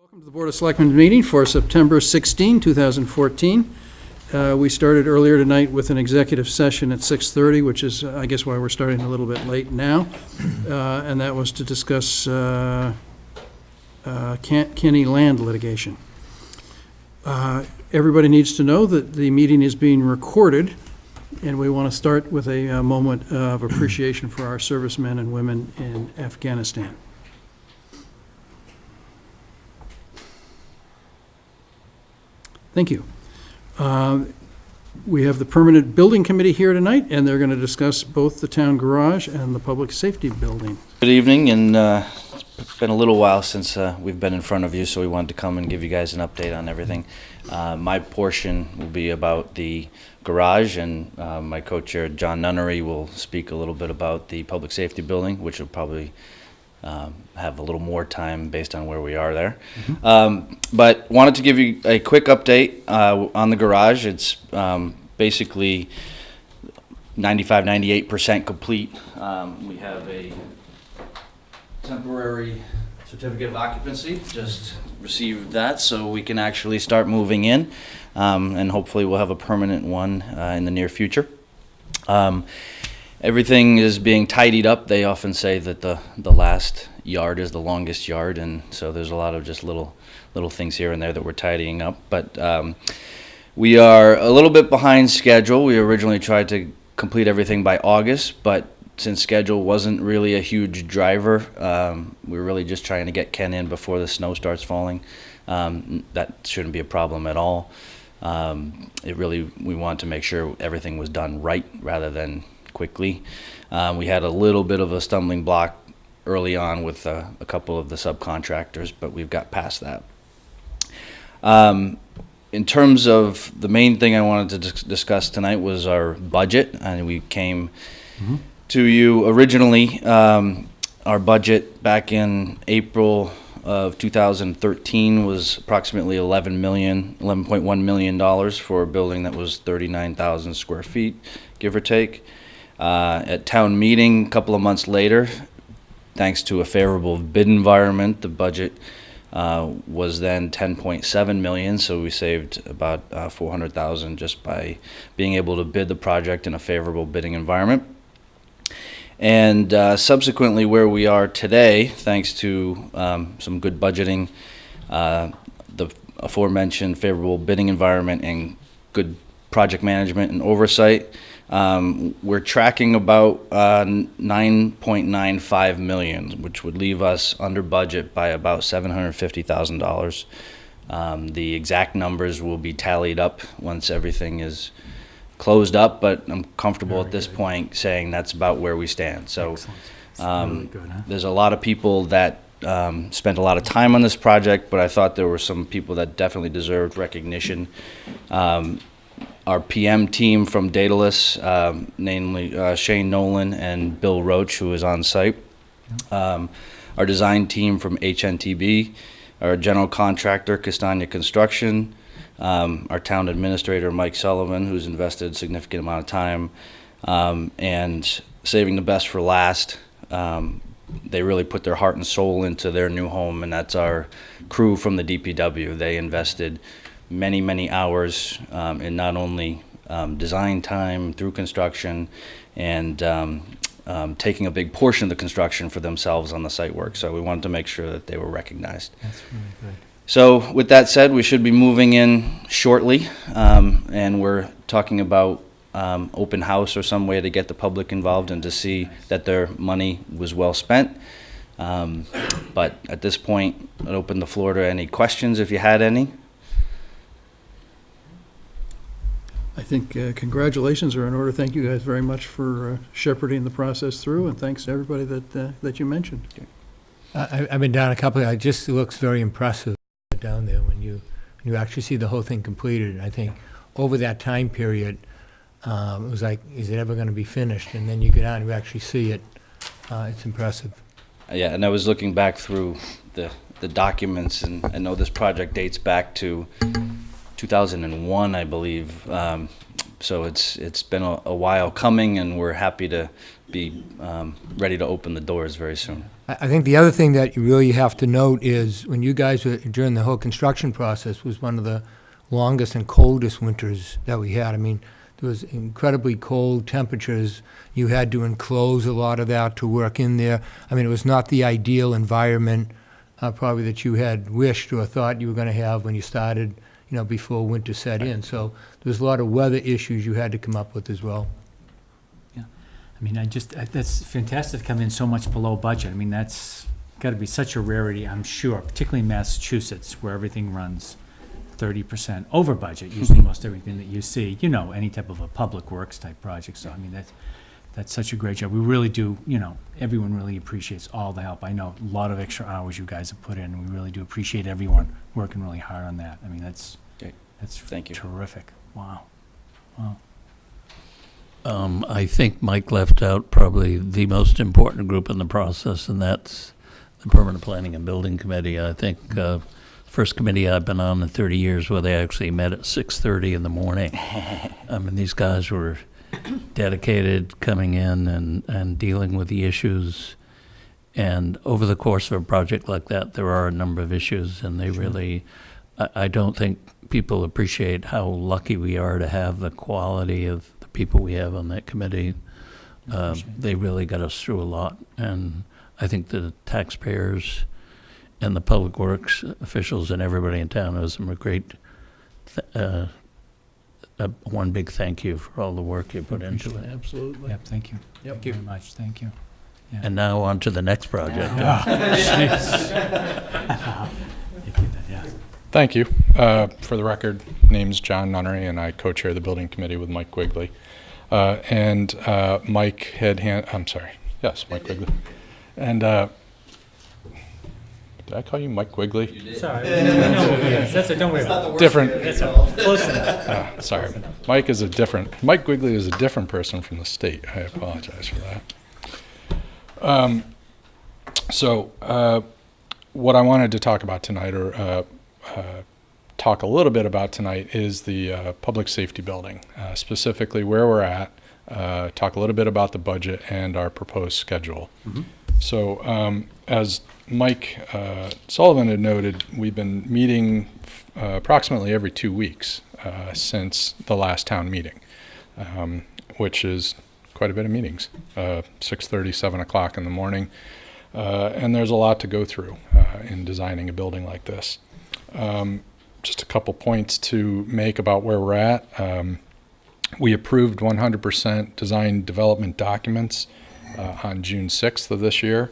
Welcome to the Board of Selectmen meeting for September 16, 2014. We started earlier tonight with an executive session at 6:30, which is, I guess, why we're starting a little bit late now. And that was to discuss Kenny land litigation. Everybody needs to know that the meeting is being recorded, and we want to start with a moment of appreciation for our servicemen and women in Afghanistan. Thank you. We have the Permanent Building Committee here tonight, and they're going to discuss both the town garage and the public safety building. Good evening, and it's been a little while since we've been in front of you, so we wanted to come and give you guys an update on everything. My portion will be about the garage, and my co-chair, John Nunnery, will speak a little bit about the public safety building, which will probably have a little more time based on where we are there. But wanted to give you a quick update on the garage. It's basically 98% complete. We have a temporary certificate of occupancy, just received that, so we can actually start moving in, and hopefully we'll have a permanent one in the near future. Everything is being tidied up. They often say that the last yard is the longest yard, and so there's a lot of just little things here and there that we're tidying up. But we are a little bit behind schedule. We originally tried to complete everything by August, but since schedule wasn't really a huge driver, we're really just trying to get Ken in before the snow starts falling. That shouldn't be a problem at all. We wanted to make sure everything was done right rather than quickly. We had a little bit of a stumbling block early on with a couple of the subcontractors, but we've got past that. In terms of the main thing I wanted to discuss tonight was our budget, and we came to you originally. Our budget back in April of 2013 was approximately $11.1 million for a building that was 39,000 square feet, give or take. At town meeting a couple of months later, thanks to a favorable bid environment, the budget was then 10.7 million, so we saved about 400,000 just by being able to bid the project in a favorable bidding environment. And subsequently, where we are today, thanks to some good budgeting, the aforementioned favorable bidding environment, and good project management and oversight, we're tracking about 9.95 million, which would leave us under budget by about $750,000. The exact numbers will be tallied up once everything is closed up, but I'm comfortable at this point saying that's about where we stand. So really good, huh? There's a lot of people that spent a lot of time on this project, but I thought there were some people that definitely deserved recognition. Our PM team from Daedalus, namely Shane Nolan and Bill Roach, who is on site. Our design team from HNTB, our general contractor, Castagna Construction, our town administrator, Mike Sullivan, who's invested a significant amount of time, and saving the best for last. They really put their heart and soul into their new home, and that's our crew from the DPW. They invested many hours in not only design time through construction and taking a big portion of the construction for themselves on the site work. So we wanted to make sure that they were recognized. That's really good. So with that said, we should be moving in shortly, and we're talking about open house or some way to get the public involved and to see that their money was well spent. But at this point, I'd open the floor to any questions if you had any. I think congratulations are in order. Thank you guys very much for shepherding the process through, and thanks to everybody that you mentioned. I've been down a couple. It just looks very impressive down there when you actually see the whole thing completed. I think over that time period, it was like, is it ever going to be finished? And then you get out and you actually see it. It's impressive. Yeah, and I was looking back through the documents, and I know this project dates back to 2001, I believe. So it's been a while coming, and we're happy to be ready to open the doors very soon. I think the other thing that you really have to note is when you guys were, during the whole construction process, was one of the longest and coldest winters that we had. I mean, there was incredibly cold temperatures. You had to enclose a lot of that to work in there. I mean, it was not the ideal environment probably that you had wished or thought you were going to have when you started, before winter set in. So there was a lot of weather issues you had to come up with as well. I mean, that's fantastic to come in so much below budget. I mean, that's got to be such a rarity, I'm sure, particularly in Massachusetts, where everything runs 30% over budget, usually most everything that you see, any type of a public works type project. So, I mean, that's such a great job. We really do, everyone really appreciates all the help. I know a lot of extra hours you guys have put in, and we really do appreciate everyone working really hard on that. I mean, that's Thank you. Terrific. Wow. I think Mike left out probably the most important group in the process, and that's the Permanent Planning and Building Committee. I think first committee I've been on in 30 years where they actually met at 6:30 in the morning. I mean, these guys were dedicated, coming in and dealing with the issues. And over the course of a project like that, there are a number of issues, and they really, I don't think people appreciate how lucky we are to have the quality of the people we have on that committee. They really got us through a lot, and I think the taxpayers and the public works officials and everybody in town owes them a great, one big thank you for all the work you put into it. Absolutely. Yep, thank you. Yep. Thank you very much. Thank you. Yeah. And now on to the next project. Yeah. Thank you. For the record, name's John Nunnery, and I co-chair the building committee with Mike Quigley. Mike Mike Quigley. And did I call you Mike Quigley? Sorry. Don't worry about it. Different. Close enough. Sorry. Mike Quigley is a different person from the state. I apologize for that. What I wanted to talk about tonight, or talk a little bit about tonight, is the public safety building, specifically where we're at, talk a little bit about the budget and our proposed schedule. Mm-hmm. So as Mike Sullivan had noted, we've been meeting approximately every 2 weeks since the last town meeting, which is quite a bit of meetings, 6:30, 7 o'clock in the morning. And there's a lot to go through in designing a building like this. Just a couple points to make about where we're at. We approved 100% design development documents on June 6th of this year.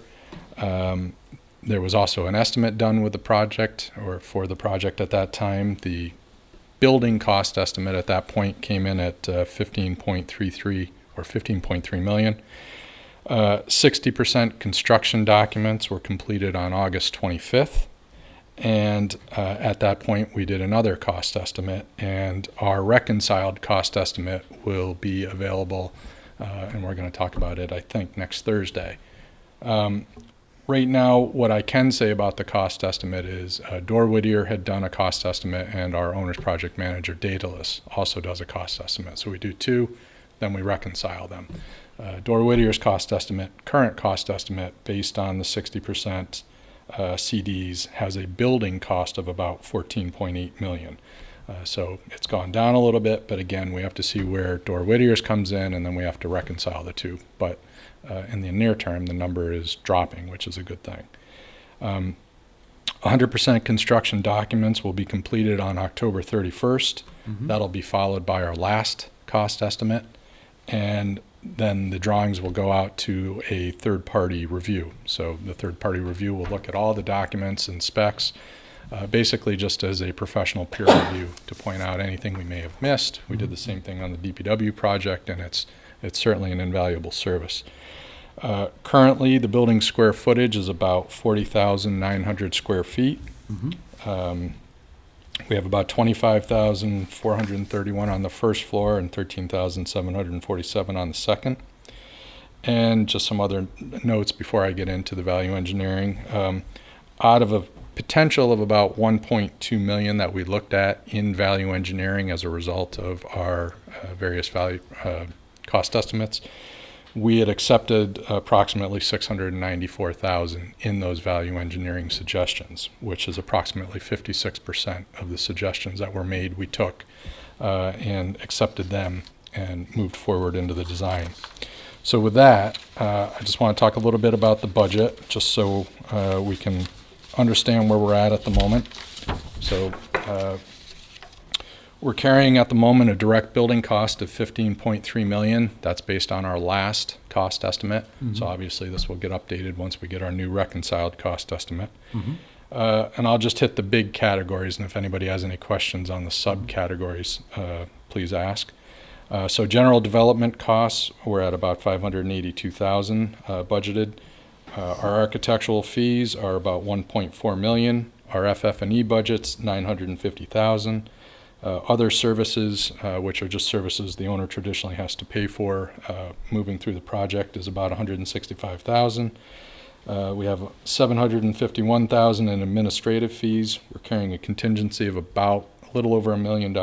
There was also an estimate done with the project, or for the project at that time. The building cost estimate at that point came in at 15.33 or 15.3 million. 60% construction documents were completed on August 25th. And at that point, we did another cost estimate, and our reconciled cost estimate will be available, and we're going to talk about it, I think, next Thursday. Right now, what I can say about the cost estimate is Dor Whittier had done a cost estimate, and our owner's project manager, Daedalus, also does a cost estimate. So we do two, then we reconcile them. Dor Whittier's cost estimate, current cost estimate, based on the 60% CDs, has a building cost of about 14.8 million. So it's gone down a little bit, but again, we have to see where Dor Whittier's comes in, and then we have to reconcile the two. But in the near term, the number is dropping, which is a good thing. 100% construction documents will be completed on October 31st. Mm-hmm. That'll be followed by our last cost estimate, and then the drawings will go out to a third-party review. So the third-party review will look at all the documents and specs, basically just as a professional peer review to point out anything we may have missed. We did the same thing on the DPW project, and it's certainly an invaluable service. Currently, the building square footage is about 40,900 square feet. Mm-hmm. We have about 25,431 on the first floor and 13,747 on the second. And just some other notes before I get into the value engineering. Out of a potential of about 1.2 million that we looked at in value engineering as a result of our various value cost estimates. We had accepted approximately 694,000 in those value engineering suggestions, which is approximately 56% of the suggestions that were made. We took and accepted them and moved forward into the design. So with that, I just want to talk a little bit about the budget, just so we can understand where we're at the moment. So we're carrying at the moment a direct building cost of 15.3 million. That's based on our last cost estimate. So obviously this will get updated once we get our new reconciled cost estimate. And I'll just hit the big categories, and if anybody has any questions on the subcategories, please ask. So general development costs, we're at about 582,000 budgeted. Our architectural fees are about 1.4 million. Our FF&E budget's 950,000. Other services, which are just services the owner traditionally has to pay for moving through the project, is about 165,000. We have 751,000 in administrative fees. We're carrying a contingency of about a little over $1 million,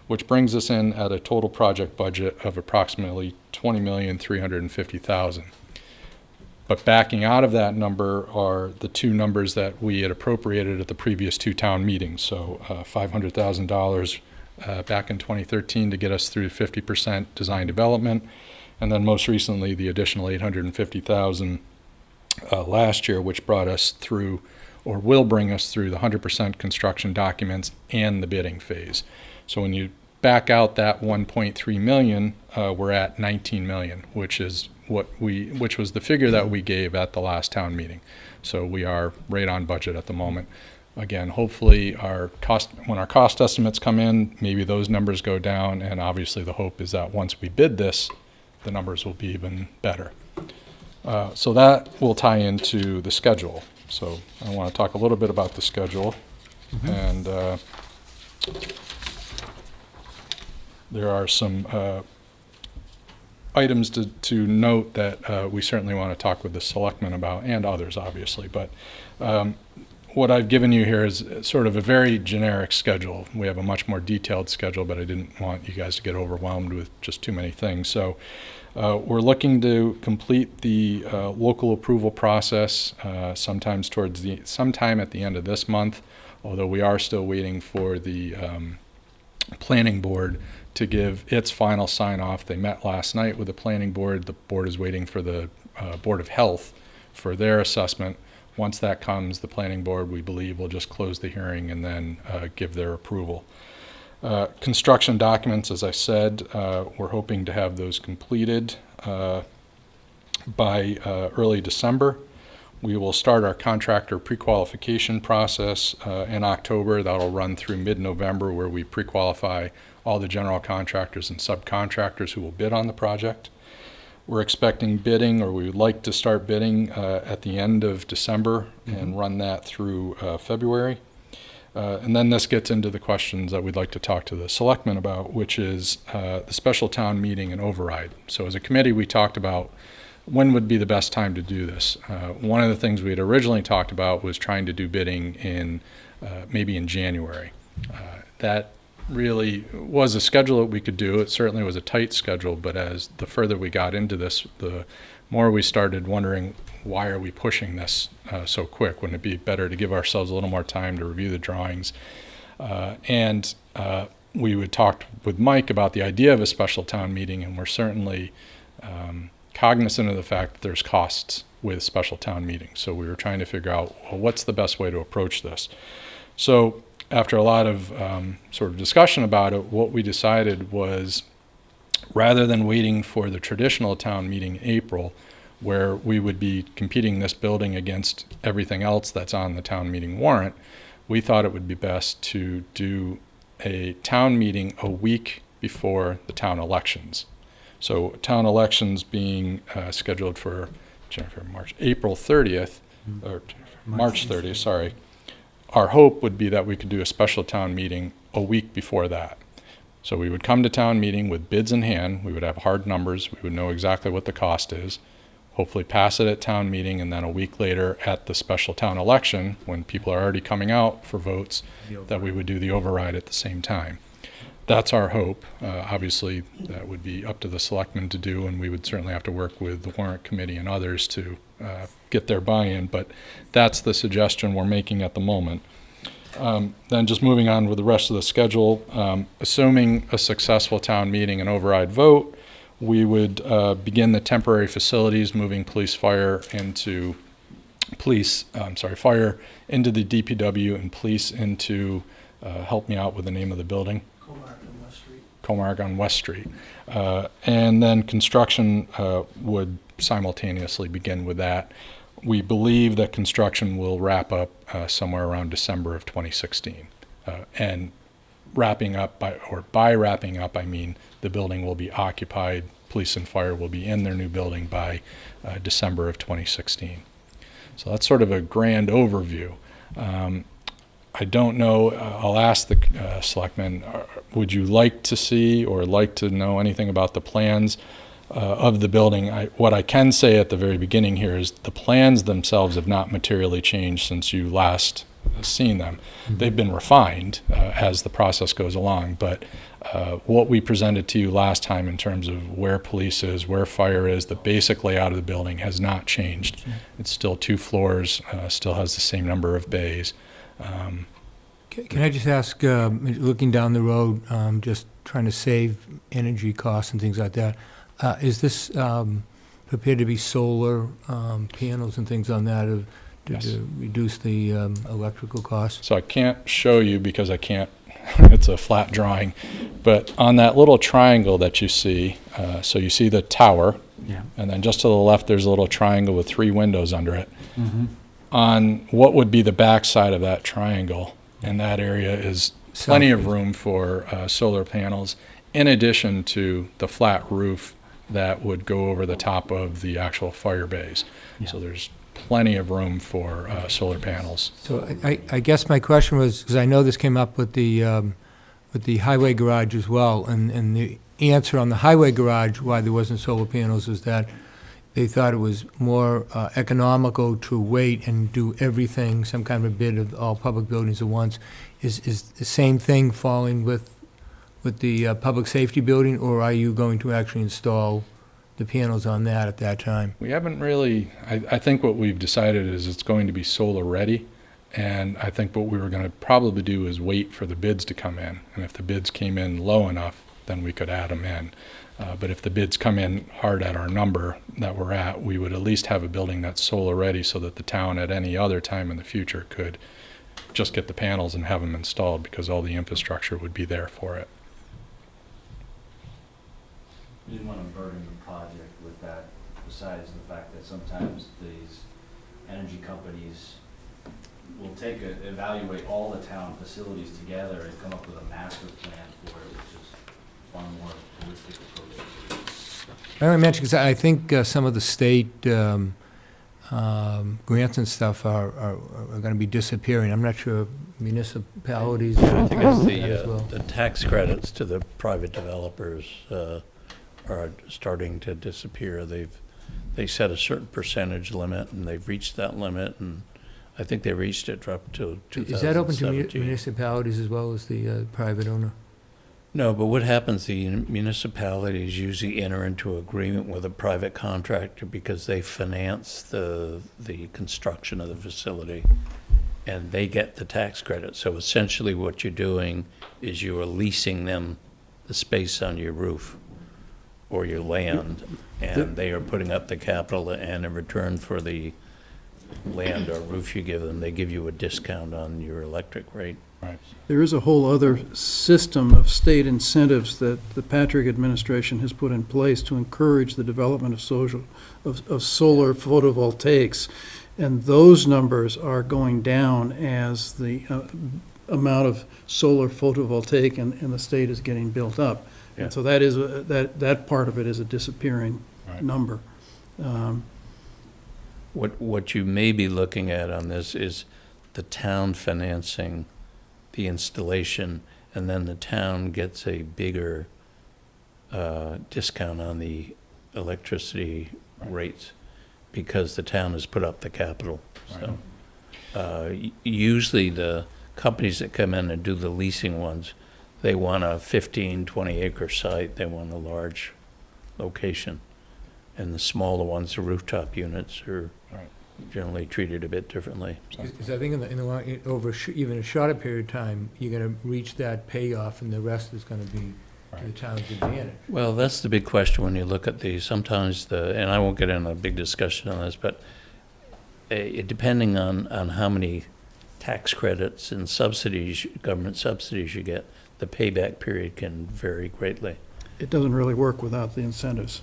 which brings us in at a total project budget of approximately 20,350,000. But backing out of that number are the two numbers that we had appropriated at the previous two town meetings. So $500,000 back in 2013 to get us through 50% design development, and then most recently the additional 850,000 last year, which brought us through, or will bring us through, the 100% construction documents and the bidding phase. So when you back out that 1.3 million, we're at 19 million, which was the figure that we gave at the last town meeting. So we are right on budget at the moment. Again, hopefully when our cost estimates come in, maybe those numbers go down, and obviously the hope is that once we bid this, the numbers will be even better. So that will tie into the schedule. So I want to talk a little bit about the schedule. And there are some items to note that we certainly want to talk with the selectmen about, and others obviously. But what I've given you here is sort of a very generic schedule. We have a much more detailed schedule, but I didn't want you guys to get overwhelmed with just too many things. So we're looking to complete the local approval process sometime at the end of this month, although we are still waiting for the planning board to give its final sign-off. They met last night with the planning board. The board is waiting for the Board of Health for their assessment. Once that comes, the planning board, we believe, will just close the hearing and then give their approval. Construction documents, as I said, we're hoping to have those completed by early December. We will start our contractor pre-qualification process in October. That'll run through mid-November, where we pre-qualify all the general contractors and subcontractors who will bid on the project. We're expecting bidding, or we would like to start bidding at the end of December and run that through February. And then this gets into the questions that we'd like to talk to the selectmen about, which is the special town meeting and override. So as a committee, we talked about when would be the best time to do this. One of the things we had originally talked about was trying to do bidding in maybe in January. That really was a schedule that we could do. It certainly was a tight schedule, but as the further we got into this, the more we started wondering, why are we pushing this so quick? Wouldn't it be better to give ourselves a little more time to review the drawings? And we would talk with Mike about the idea of a special town meeting, and we're certainly cognizant of the fact that there's costs with special town meetings. So we were trying to figure out, well, what's the best way to approach this? So after a lot of sort of discussion about it, what we decided was, rather than waiting for the traditional town meeting in April, where we would be competing this building against everything else that's on the town meeting warrant, we thought it would be best to do a town meeting a week before the town elections. So town elections being scheduled for April 30th, or March 30th, sorry. Our hope would be that we could do a special town meeting a week before that. So we would come to town meeting with bids in hand. We would have hard numbers. We would know exactly what the cost is. hopefully pass it at town meeting, and then a week later at the special town election, when people are already coming out for votes, that we would do the override at the same time. That's our hope. Obviously, that would be up to the selectmen to do, and we would certainly have to work with the warrant committee and others to get their buy-in, but that's the suggestion we're making at the moment. Then just moving on with the rest of the schedule, assuming a successful town meeting and override vote, we would begin the temporary facilities, moving fire into the DPW and police into, help me out with the name of the building. Comark on West Street. And then construction would simultaneously begin with that. We believe that construction will wrap up somewhere around December of 2016. And wrapping up by wrapping up, I mean the building will be occupied, police and fire will be in their new building by December of 2016. So that's sort of a grand overview. I don't know, I'll ask the selectmen, would you like to see or like to know anything about the plans of the building? What I can say at the very beginning here is the plans themselves have not materially changed since you last seen them. They've been refined as the process goes along, but what we presented to you last time in terms of where police is, where fire is, the basic layout of the building has not changed. It's still 2 floors, still has the same number of bays. Can I just ask, looking down the road, just trying to save energy costs and things like that, is this prepared to be solar panels and things on that Yes. to reduce the electrical costs? So I can't show you because I can't, it's a flat drawing, but on that little triangle that you see, so you see the tower, Yeah. and then just to the left there's a little triangle with 3 windows under it. Mm-hmm. On what would be the back side of that triangle, and that area is plenty of room for solar panels, in addition to the flat roof that would go over the top of the actual fire bays. Yeah. So there's plenty of room for solar panels. So I guess my question was, because I know this came up with the highway garage as well, and the answer on the highway garage, why there wasn't solar panels, is that they thought it was more economical to wait and do everything, some kind of a bid of all public buildings at once. Is the same thing falling with the public safety building, or are you going to actually install the panels on that at that time? We haven't really, I think what we've decided is it's going to be solar ready, and I think what we were going to probably do is wait for the bids to come in, and if the bids came in low enough, then we could add them in. But if the bids come in hard at our number that we're at, we would at least have a building that's solar ready so that the town at any other time in the future could just get the panels and have them installed, because all the infrastructure would be there for it. We didn't want to burden the project with that, besides the fact that sometimes these energy companies will evaluate all the town facilities together and come up with a master plan for it, which is far more holistic approach. I only mention because I think some of the state grants and stuff are going to be disappearing. I'm not sure municipalities I think it's as well. the tax credits to the private developers are starting to disappear. They set a certain percentage limit, and they've reached that limit, and I think they reached it up to 2017. Is that open to municipalities as well as the private owner? No, but what happens, the municipalities usually enter into agreement with a private contractor because they finance the construction of the facility, and they get the tax credit. So essentially what you're doing is you are leasing them the space on your roof or your land, and they are putting up the capital, and in return for the land or roof you give them, they give you a discount on your electric rate. Right. There is a whole other system of state incentives that the Patrick administration has put in place to encourage the development of solar photovoltaics. And those numbers are going down as the amount of solar photovoltaic in the state is getting built up. Yeah. And so that is, that part of it is a disappearing Right. number. What you may be looking at on this is the town financing the installation, and then the town gets a bigger discount on the electricity rates. because the town has put up the capital. So, usually the companies that come in and do the leasing ones, they want a 15, 20 acre site. They want a large location. And the smaller ones, the rooftop units, are Right. generally treated a bit differently. Because I think in the long, over even a shorter period of time, you're gonna reach that payoff, and the rest is gonna be to the town's advantage. Well, that's the big question when you look at these. Sometimes and I won't get into a big discussion on this, but depending on how many tax credits and subsidies, government subsidies you get, the payback period can vary greatly. It doesn't really work without the incentives.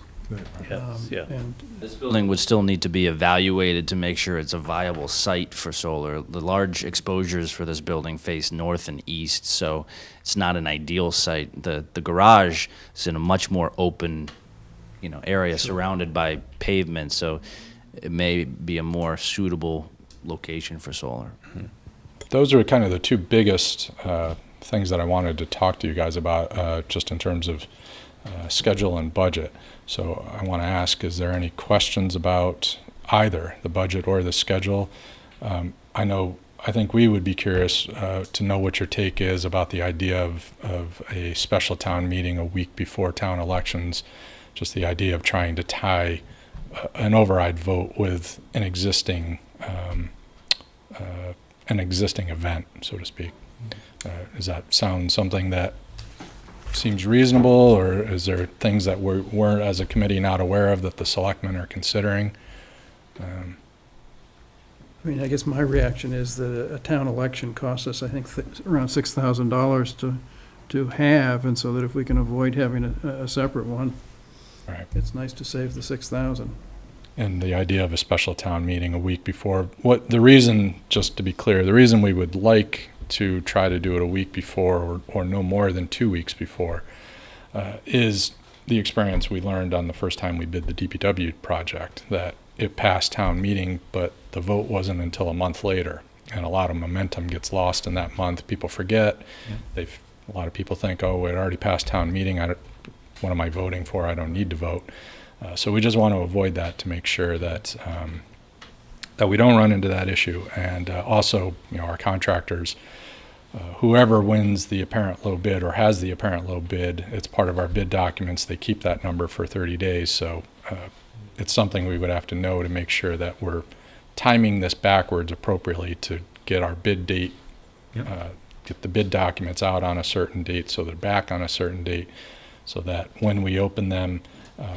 Yeah. And This building would still need to be evaluated to make sure it's a viable site for solar. The large exposures for this building face north and east, so it's not an ideal site. The garage is in a much more open, area surrounded by pavement, so it may be a more suitable location for solar. Those are kind of the two biggest things that I wanted to talk to you guys about, just in terms of schedule and budget. So I want to ask, is there any questions about either the budget or the schedule? I think we would be curious to know what your take is about the idea of a special town meeting a week before town elections, just the idea of trying to tie an override vote with an existing event, so to speak. Does that sound something that seems reasonable, or is there things that we're as a committee not aware of that the selectmen are considering? I mean, I guess my reaction is that a town election costs us, I think, around $6,000 to have, and so that if we can avoid having a separate one, Right. it's nice to save the $6,000. And the idea of a special town meeting a week before, the reason, just to be clear, the reason we would like to try to do it a week before or no more than 2 weeks before is the experience we learned on the first time we bid the DPW project, that it passed town meeting, but the vote wasn't until a month later, and a lot of momentum gets lost in that month. People forget. A lot of people think, oh, it already passed town meeting. What am I voting for? I don't need to vote. So we just want to avoid that to make sure that that we don't run into that issue. And also, our contractors, whoever wins the apparent low bid or has the apparent low bid, it's part of our bid documents. They keep that number for 30 days. So it's something we would have to know to make sure that we're timing this backwards appropriately to get our bid date, get the bid documents out on a certain date so they're back on a certain date, so that when we open them,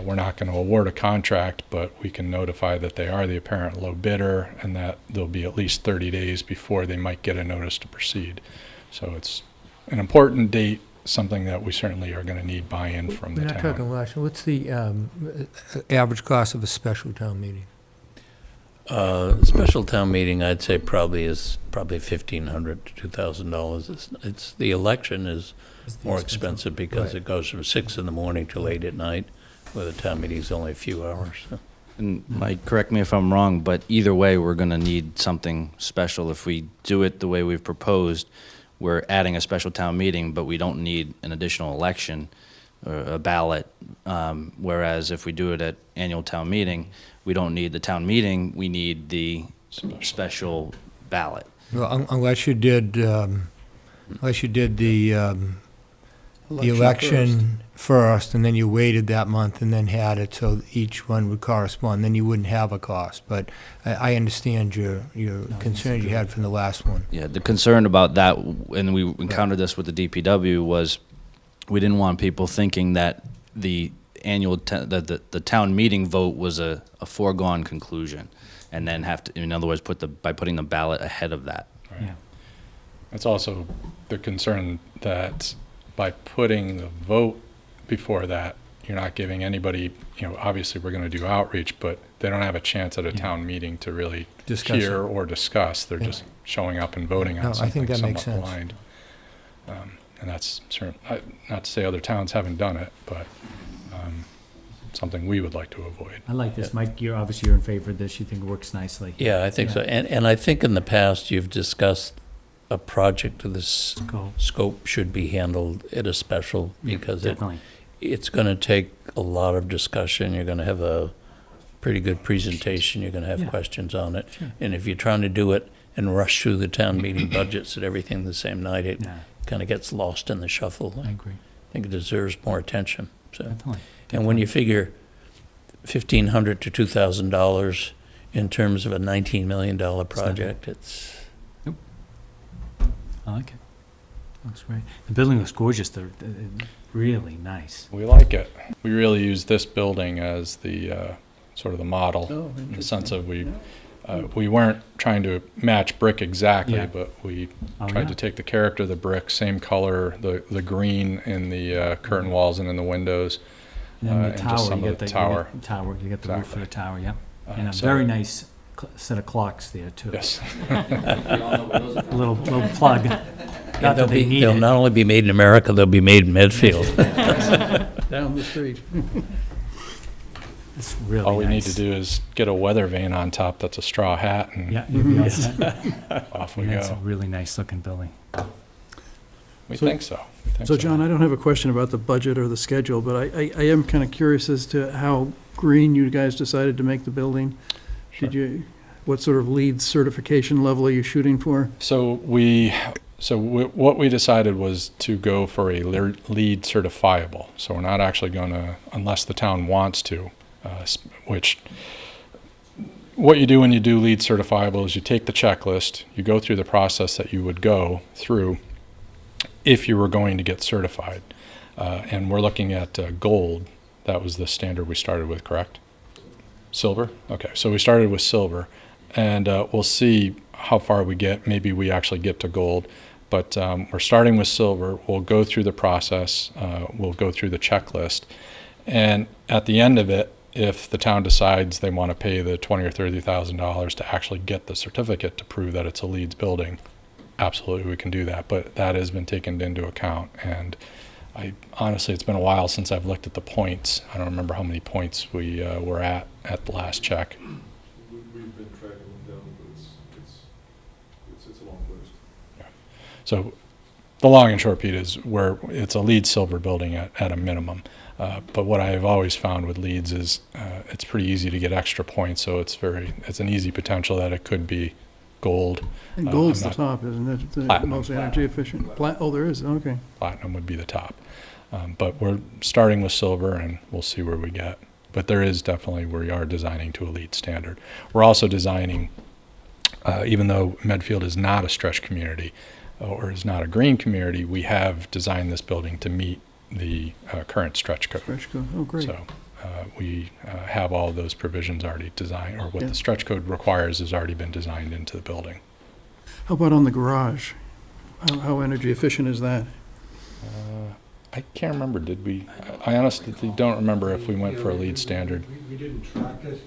we're not going to award a contract, but we can notify that they are the apparent low bidder and that there'll be at least 30 days before they might get a notice to proceed. So it's an important date, something that we certainly are going to need buy-in from the We're not town. talking large. What's the average cost of a special town meeting? Special town meeting, I'd say probably $1,500 to $2,000. It's the election is more expensive because it goes from 6 in the morning till 8 at night, where the town meeting's only a few hours. So. And Mike, correct me if I'm wrong, but either way, we're going to need something special. If we do it the way we've proposed, we're adding a special town meeting, but we don't need an additional election or a ballot. Whereas if we do it at annual town meeting, we don't need the town meeting, we need the special ballot. Well, unless you did the election first, and then you waited that month and then had it so each one would correspond, then you wouldn't have a cost. But I understand your concerns you had from the last one. Yeah, the concern about that, and we encountered this with the DPW, was we didn't want people thinking that the annual, the town meeting vote was a foregone conclusion, and then have to, in other words, by putting the ballot ahead of that. Right. Yeah. It's also the concern that by putting the vote before that, you're not giving anybody, obviously we're going to do outreach, but they don't have a chance at a town meeting to really Discuss hear it. or discuss. They're just showing up and voting on No, I something think that makes somewhat sense. blind. And that's not to say other towns haven't done it, but something we would like to avoid. I like this. Mike, you're in favor of this. You think it works nicely. Yeah, I think so. And I think in the past, you've discussed a project of this Go. scope should be handled at a special, because Definitely. it's going to take a lot of discussion. You're going to have a pretty good presentation, you're gonna have Yeah. questions on it. Sure. And if you're trying to do it and rush through the town meeting budgets and everything the same night, it Yeah, kinda gets lost in the shuffle. I agree, I think it deserves more attention, so. definitely. And when you figure $1,500 to $2,000 in terms of a $19 million project, it's, I like it. Looks great. The building looks gorgeous. They're really nice. We like it. We really use this building as the sort of the model, Oh, in the sense of we weren't trying to match brick exactly, Yeah. but we Oh, tried yeah. to take the character of the brick, same color, the green in the curtain walls and in the windows. And then the and just tower, some you of get the the tower. tower. You get the roof for Exactly. the tower. Yep. And a So- very nice set of clocks there too. Yes. A little plug. Not that they need they'll it. not only be made in America, they'll be made in Medfield. Down the street. It's really All we need nice. to do is get a weather vane on top that's a straw hat, and Yeah, you'll be all set. off we And that's a go. really nice looking building. We So- think so. We think So, John, I don't have a question about the budget or the schedule, but I am kind of curious as to how green you guys decided to make the building. Did you, what sort of LEED certification level are you shooting for? What we decided was to go for a LEED certifiable. So we're not actually going to, unless the town wants to, which what you do when you do LEED certifiable is you take the checklist, you go through the process that you would go through if you were going to get certified. And we're looking at gold. That was the standard we started with, correct? Silver? Okay, so we started with silver, and we'll see how far we get. Maybe we actually get to gold, but we're starting with silver. We'll go through the process. We'll go through the checklist, and at the end of it, if the town decides they want to pay the $20,000 or $30,000 to actually get the certificate to prove that it's a LEED building, absolutely we can do that. But that has been taken into account, and honestly, it's been a while since I've looked at the points. I don't remember how many points we were at the last check. We've been tracking them down, but it's a long list. So the long and short, Pete, is where it's a LEED silver building at a minimum. But what I've always found with LEEDs is it's pretty easy to get extra points. So it's an easy potential that it could be gold. And gold's the I'm top, isn't it? The Platinum. most energy efficient. Oh, there is, okay. Platinum would be the top. But we're starting with silver, and we'll see where we get. But there is definitely, we are designing to a LEED standard. We're also designing, even though Medfield is not a stretch community or is not a green community, we have designed this building to meet the current stretch code. Stretch code, oh, great. So we have all of those provisions already designed, or what Yeah. the stretch code requires has already been designed into the building. How about on the garage? How energy efficient is that? I can't remember, did we? I honestly don't remember if we went for a LEED standard. We didn't track it,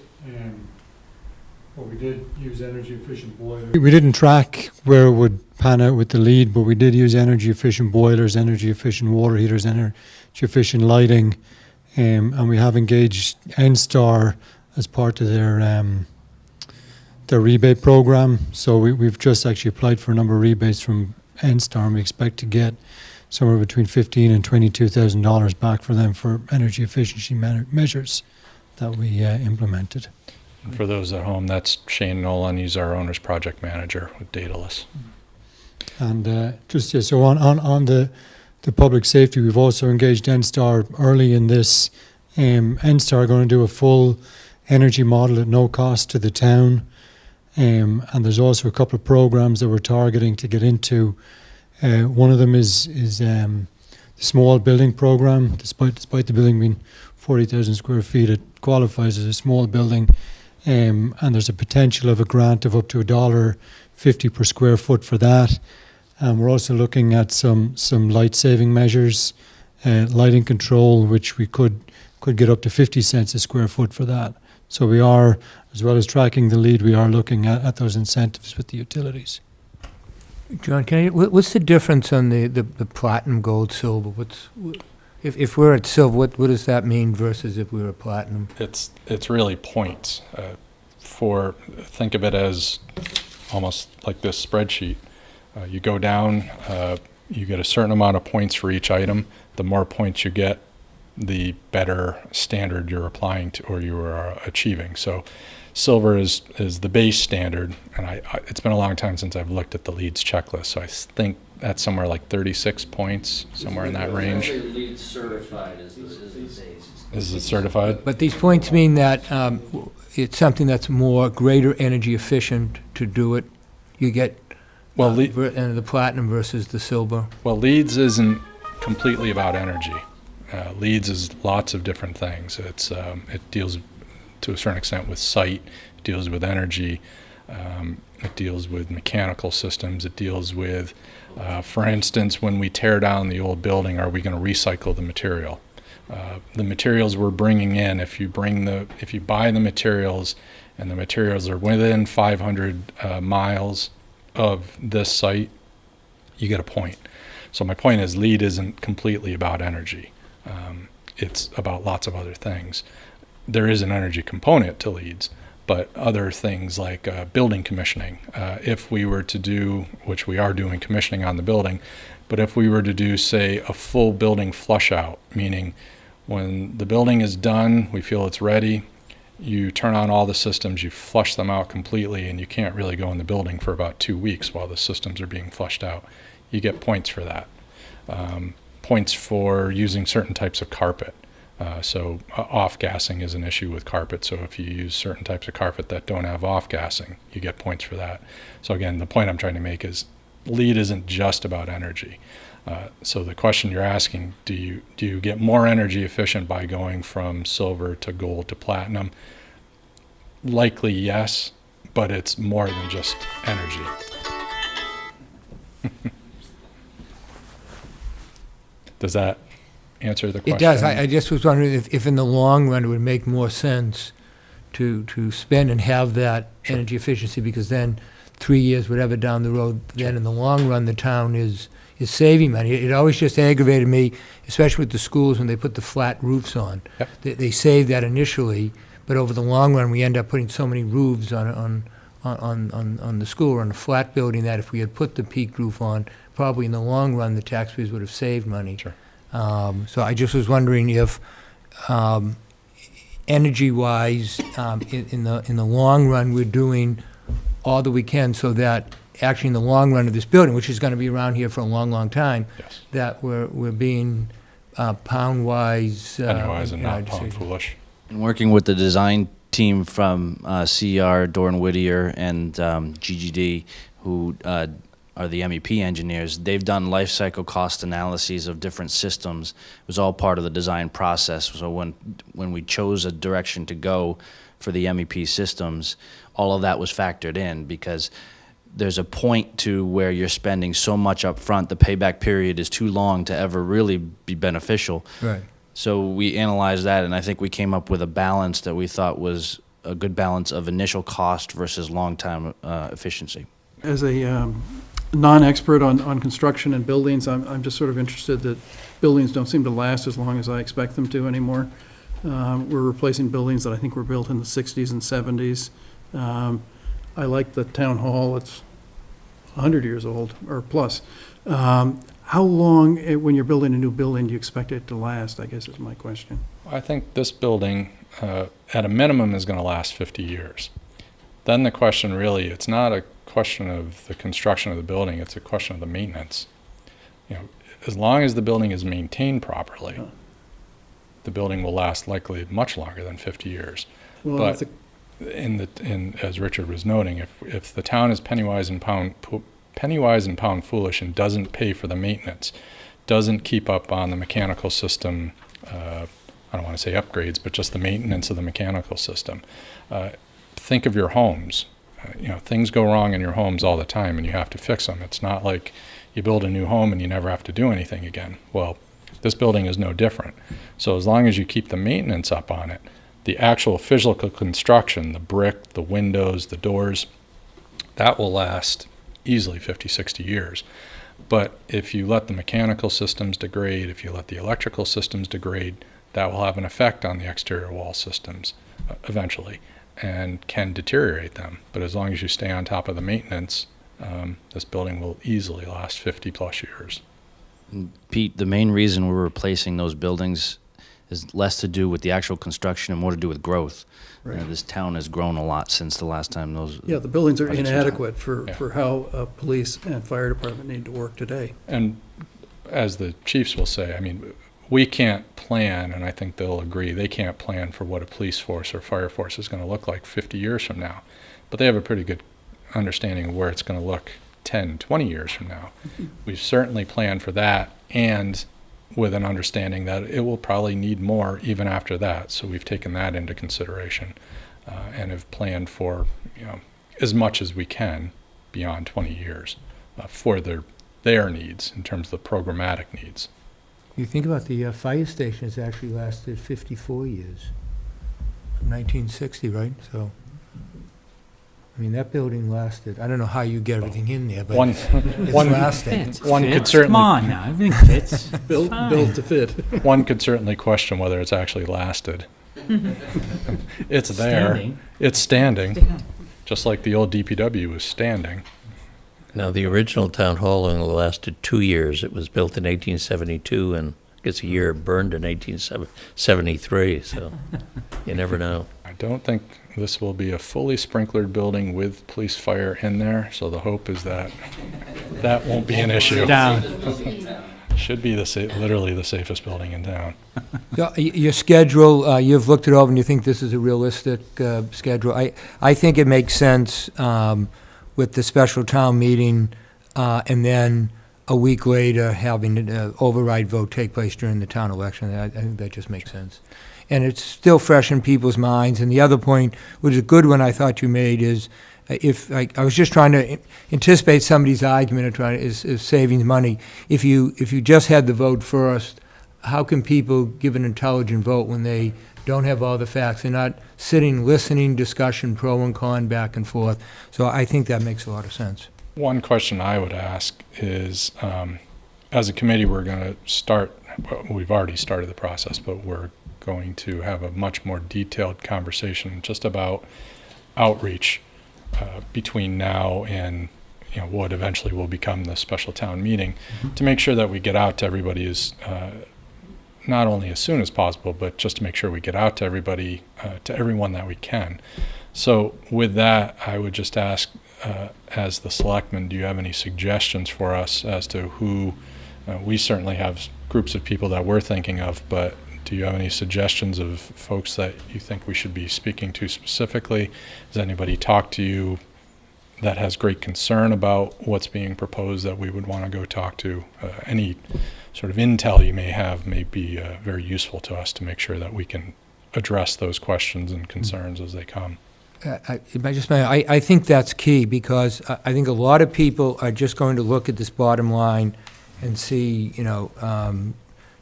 but we did use energy efficient boilers. We didn't track where it would pan out with the lead, but we did use energy efficient boilers, energy efficient water heaters, energy efficient lighting, and we have engaged NSTAR as part of their rebate program. So we've just actually applied for a number of rebates from NSTAR, and we expect to get somewhere between $15,000 and $22,000 back for them for energy efficiency measures that we implemented. And for those at home, that's Shane Nolan. He's our owner's project manager with Daedalus. And so on the public safety, we've also engaged NSTAR early in this. NSTAR are going to do a full energy model at no cost to the town. And there's also a couple of programs that we're targeting to get into. One of them is the small building program. Despite the building being 40,000 square feet, it qualifies as a small building. And there's a potential of a grant of up to $1.50 per square foot for that. And we're also looking at some light saving measures, lighting control, which we could get up to 50 cents a square foot for that. So we are, as well as tracking the lead, we are looking at those incentives with the utilities. John, what's the difference on the platinum, gold, silver? If we're at silver, what does that mean versus if we were platinum? It's really points. Think of it as almost like this spreadsheet. You go down, you get a certain amount of points for each item. The more points you get, the better standard you're applying to or you are achieving. So silver is the base standard, and it's been a long time since I've looked at the LEEDs checklist, so I think that's somewhere like 36 points, somewhere in that range. LEED certified is the base. Is it certified? But these points mean that it's something that's more greater energy efficient to do it. You get Well, and the platinum versus the silver. Well, LEEDs isn't completely about energy. LEEDs is lots of different things. It deals to a certain extent with site, it deals with energy, it deals with mechanical systems, it deals with, for instance, when we tear down the old building, are we going to recycle the material? The materials we're bringing in, if you buy the materials and the materials are within 500 miles of this site, you get a point. So my point is LEED isn't completely about energy. It's about lots of other things. There is an energy component to LEEDs, but other things like building commissioning. If we were to do, which we are doing commissioning on the building, but if we were to do, say, a full building flush out, meaning when the building is done, we feel it's ready, you turn on all the systems, you flush them out completely, and you can't really go in the building for about 2 weeks while the systems are being flushed out. You get points for that. Points for using certain types of carpet. So off-gassing is an issue with carpet. So if you use certain types of carpet that don't have off-gassing, you get points for that. So again, the point I'm trying to make is LEED isn't just about energy. So the question you're asking, do you get more energy efficient by going from silver to gold to platinum? Likely yes, but it's more than just energy. Does that answer the question? It does. I just was wondering if in the long run it would make more sense to spend and have that energy efficiency, because then 3 years, whatever, down the road, then in the long run, the town is saving money. It always just aggravated me, especially with the schools when they put the flat roofs on. Yep. They save that initially, but over the long run, we end up putting so many roofs on the school or on a flat building that if we had put the peak roof on, probably in the long run, the taxpayers would have saved money. Sure. So I just was wondering if, energy-wise, in the long run, we're doing all that we can so that actually in the long run of this building, which is going to be around here for a long, long time, Yes. that we're being pound-wise. Penny-wise and you know, not pound foolish. And working with the design team from CR, Doran Whittier, and GGD, who are the MEP engineers, they've done life cycle cost analyses of different systems. It was all part of the design process. So when we chose a direction to go for the MEP systems, all of that was factored in, because there's a point to where you're spending so much up front, the payback period is too long to ever really be beneficial. Right. So we analyzed that, and I think we came up with a balance that we thought was a good balance of initial cost versus long-term efficiency. As a non-expert on construction and buildings, I'm just sort of interested that buildings don't seem to last as long as I expect them to anymore. We're replacing buildings that I think were built in the 60s and 70s. I like the town hall, it's 100 years old or plus. How long, when you're building a new building, do you expect it to last, I guess is my question. I think this building, at a minimum, is going to last 50 years. Then the question really, it's not a question of the construction of the building, it's a question of the maintenance. You know, as long as the building is maintained properly, the building will last likely much longer than 50 years. Well, But as Richard was noting, if the town is penny-wise and pound foolish and doesn't pay for the maintenance, doesn't keep up on the mechanical system, I don't want to say upgrades, but just the maintenance of the mechanical system. Think of your homes. Things go wrong in your homes all the time and you have to fix them. It's not like you build a new home and you never have to do anything again. Well, this building is no different. So as long as you keep the maintenance up on it, the actual physical construction, the brick, the windows, the doors, that will last easily 50, 60 years. But if you let the mechanical systems degrade, if you let the electrical systems degrade, that will have an effect on the exterior wall systems eventually and can deteriorate them. But as long as you stay on top of the maintenance, this building will easily last 50 plus years. Pete, the main reason we're replacing those buildings has less to do with the actual construction and more to do with growth. Right. This town has grown a lot since the last time those. Yeah, the buildings are projects were done. inadequate for, Yeah. for how police and fire department need to work today. And as the chiefs will say, I mean, we can't plan, and I think they'll agree, they can't plan for what a police force or fire force is going to look like 50 years from now. But they have a pretty good understanding of where it's going to look 10, 20 years from now. We've certainly planned for that, and with an understanding that it will probably need more even after that. So we've taken that into consideration and have planned for, as much as we can beyond 20 years for their needs in terms of the programmatic needs. You think about the fire station, it's actually lasted 54 years, from 1960, right? So, I mean, that building lasted, I don't know how you get everything in there, but One, it's one, lasting. Fits, one could fits. Come certainly- on now, everything fits. Built to fit. one could certainly question whether it's actually lasted. It's there. Standing. It's standing, just like the old DPW was standing. Now, the original town hall only lasted 2 years. It was built in 1872, and I guess a year burned in 1873, so you never know. I don't think this will be a fully sprinklered building with police fire in there, so the hope is that that won't be an issue. Down. Should be literally the safest building in town. Your schedule, you've looked it over and you think this is a realistic schedule. I think it makes sense with the special town meeting and then a week later having an override vote take place during the town election. I think that just makes sense. And it's still fresh in people's minds. And the other point, which is a good one I thought you made, is if I was just trying to anticipate somebody's argument of trying is saving money. If you just had the vote first, how can people give an intelligent vote when they don't have all the facts? They're not sitting, listening, discussion, pro and con, back and forth. So I think that makes a lot of sense. One question I would ask is, as a committee, we're going to start, well, we've already started the process, but we're going to have a much more detailed conversation just about outreach between now and what eventually will become the special town meeting, to make sure that we get out to everybody as not only as soon as possible, but just to make sure we get out to everybody, to everyone that we can. So with that, I would just ask, as the selectmen, do you have any suggestions for us as to who, we certainly have groups of people that we're thinking of, but do you have any suggestions of folks that you think we should be speaking to specifically? Has anybody talked to you that has great concern about what's being proposed that we would want to go talk to? Any sort of intel you may have may be very useful to us to make sure that we can address those questions and concerns as they come. I think that's key, because I think a lot of people are just going to look at this bottom line and see,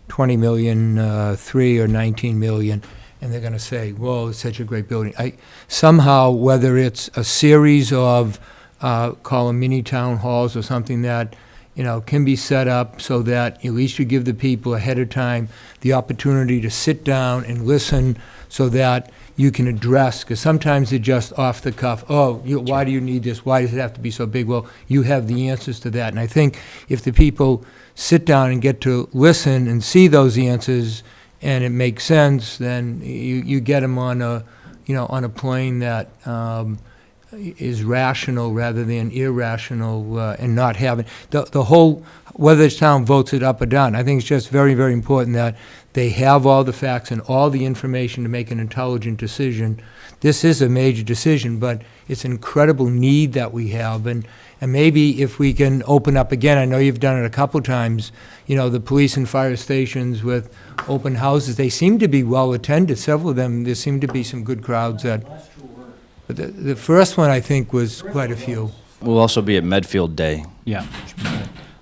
20 million, 3 or 19 million, and they're going to say, "Whoa, it's such a great building." Somehow, whether it's a series of call them mini town halls or something that can be set up so that at least you give the people ahead of time the opportunity to sit down and listen, so that you can address, because sometimes they're just off the cuff. Why do you need this? Why does it have to be so big? Well, you have the answers to that. And I think if the people sit down and get to listen and see those answers, and it makes sense, then you get them on a plane that is rational rather than irrational, and not having the whole, whether the town votes it up or down. I think it's just very, very important that they have all the facts and all the information to make an intelligent decision. This is a major decision, but it's an incredible need that we have, and maybe if we can open up again, I know you've done it a couple times, the police and fire stations with open houses, they seem to be well attended, several of them, there seem to be some good crowds that, but the first one I think was quite a few. We'll also be at Medfield Day. Yeah.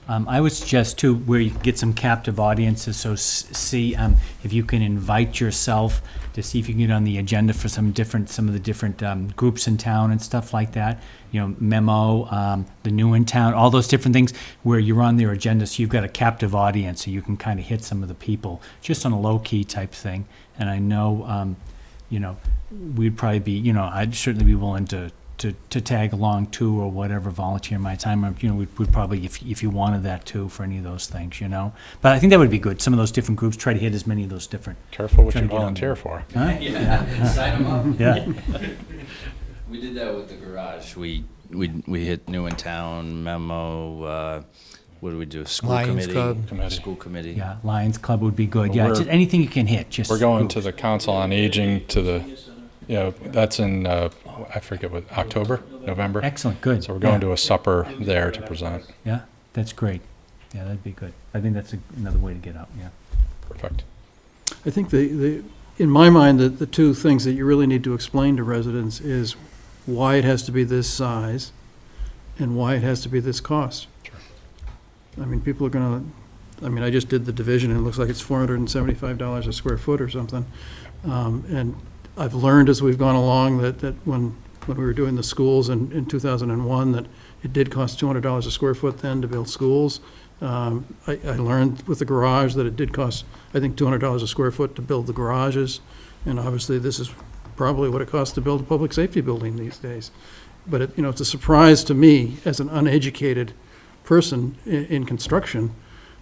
I would suggest too, where you can get some captive audiences, so see if you can invite yourself to see if you can get on the agenda for some of the different groups in town and stuff like that. Memo, the new in town, all those different things where you're on their agenda, so you've got a captive audience, so you can kind of hit some of the people just on a low key type thing. And I know, we'd probably be, I'd certainly be willing to to tag along too, or whatever, volunteer my time, or, we'd probably, if you wanted that too, for any of those things, But I think that would be good, some of those different groups, try to hit as many of those different. Careful what Trying you to get on volunteer for. Huh? Sign them up. Yeah, We did that with the garage. We hit New in Town, Memo, what do we do? School Lions committee. Club. School committee. yeah, Lions Club would be good, Well, yeah, we're- just anything you can hit, just. We're going groups. to the Council on Aging that's in, I forget what, October, November? Excellent, good. So we're going Yeah. to a supper there to present. Yeah, that's great. Yeah, that'd be good. I think that's another way to get out, yeah. Perfect. I think in my mind, the two things that you really need to explain to residents is why it has to be this size and why it has to be this cost. I mean, people are gonna, I just did the division, and it looks like it's $475 a square foot or something. And I've learned as we've gone along that when we were doing the schools in 2001, that it did cost $200 a square foot then to build schools. I learned with the garage that it did cost, I think, $200 a square foot to build the garages. And obviously, this is probably what it costs to build a public safety building these days. But it's a surprise to me as an uneducated person in construction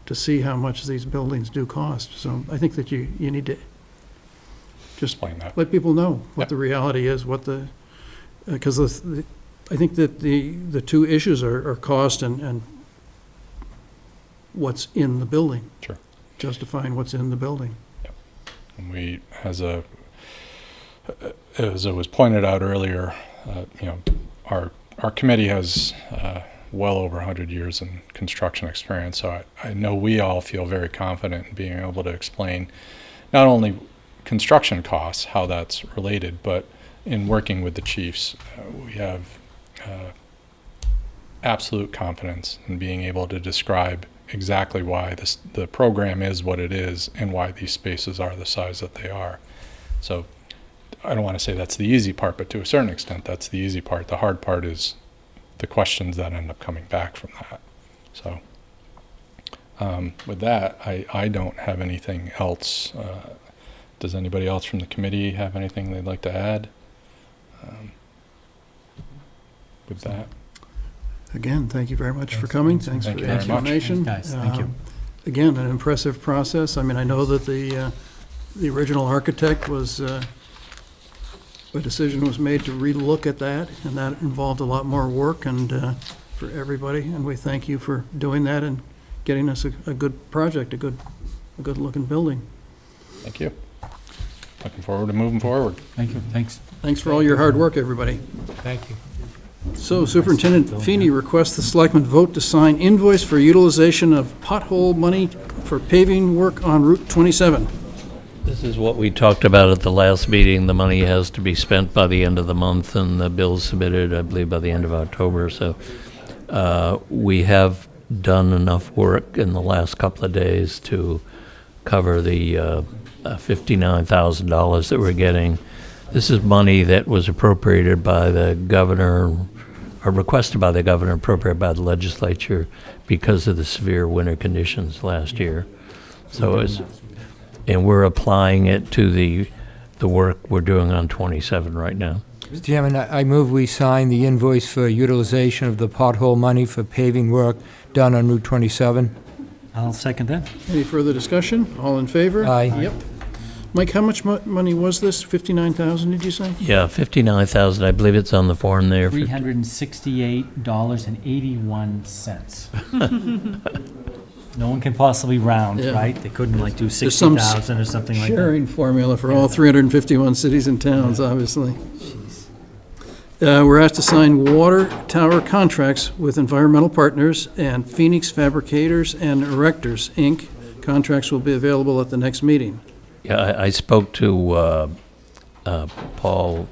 to see how much these buildings do cost. So I think that you need to just Explain that. let people know what Yep. the reality is, because I think that the two issues are cost and what's in the building. Sure. Justifying what's in the building. And we, as it was pointed out earlier, our committee has well over 100 years in construction experience, so I know we all feel very confident in being able to explain not only construction costs, how that's related, but in working with the chiefs, we have absolute confidence in being able to describe exactly why the program is what it is and why these spaces are the size that they are. So I don't want to say that's the easy part, but to a certain extent, that's the easy part. The hard part is the questions that end up coming back from that. So with that, I don't have anything else. Does anybody else from the committee have anything they'd like to add? With that, Again, thank you very much for coming. Thanks for Thank the you very much. explanation. Thanks, guys. Thank you. Again, an impressive process. I know that the original architect was, a decision was made to relook at that, and that involved a lot more work and for everybody. And we thank you for doing that and getting us a good project, a good-looking building. thank you. Looking forward to moving forward. Thank you, thanks. Thanks for all your hard work, everybody. Thank you. So Superintendent Feeney requests the selectmen vote to sign invoice for utilization of pothole money for paving work on Route 27. This is what we talked about at the last meeting. The money has to be spent by the end of the month, and the bill's submitted, I believe, by the end of October. So we have done enough work in the last couple of days to cover the $59,000 that we're getting. This is money that was appropriated by the governor, or requested by the governor, appropriated by the legislature because of the severe winter conditions last year. So and we're applying it to the work we're doing on 27 right now. Mr. Chairman, I move we sign the invoice for utilization of the pothole money for paving work done on Route 27. I'll second that. Any further discussion? All in favor? Aye. Yep. Mike, how much money was this? 59,000, did you say? Yeah, 59,000. I believe it's on the form there. $368.81. No one can possibly round, Yeah. right? They couldn't do There's some 60,000 or something like that. Sharing formula for all 351 cities and towns, obviously. Jeez. We're asked to sign water tower contracts with environmental partners and Phoenix Fabricators and Erectors, Inc. Contracts will be available at the next meeting. Yeah, I spoke to Paul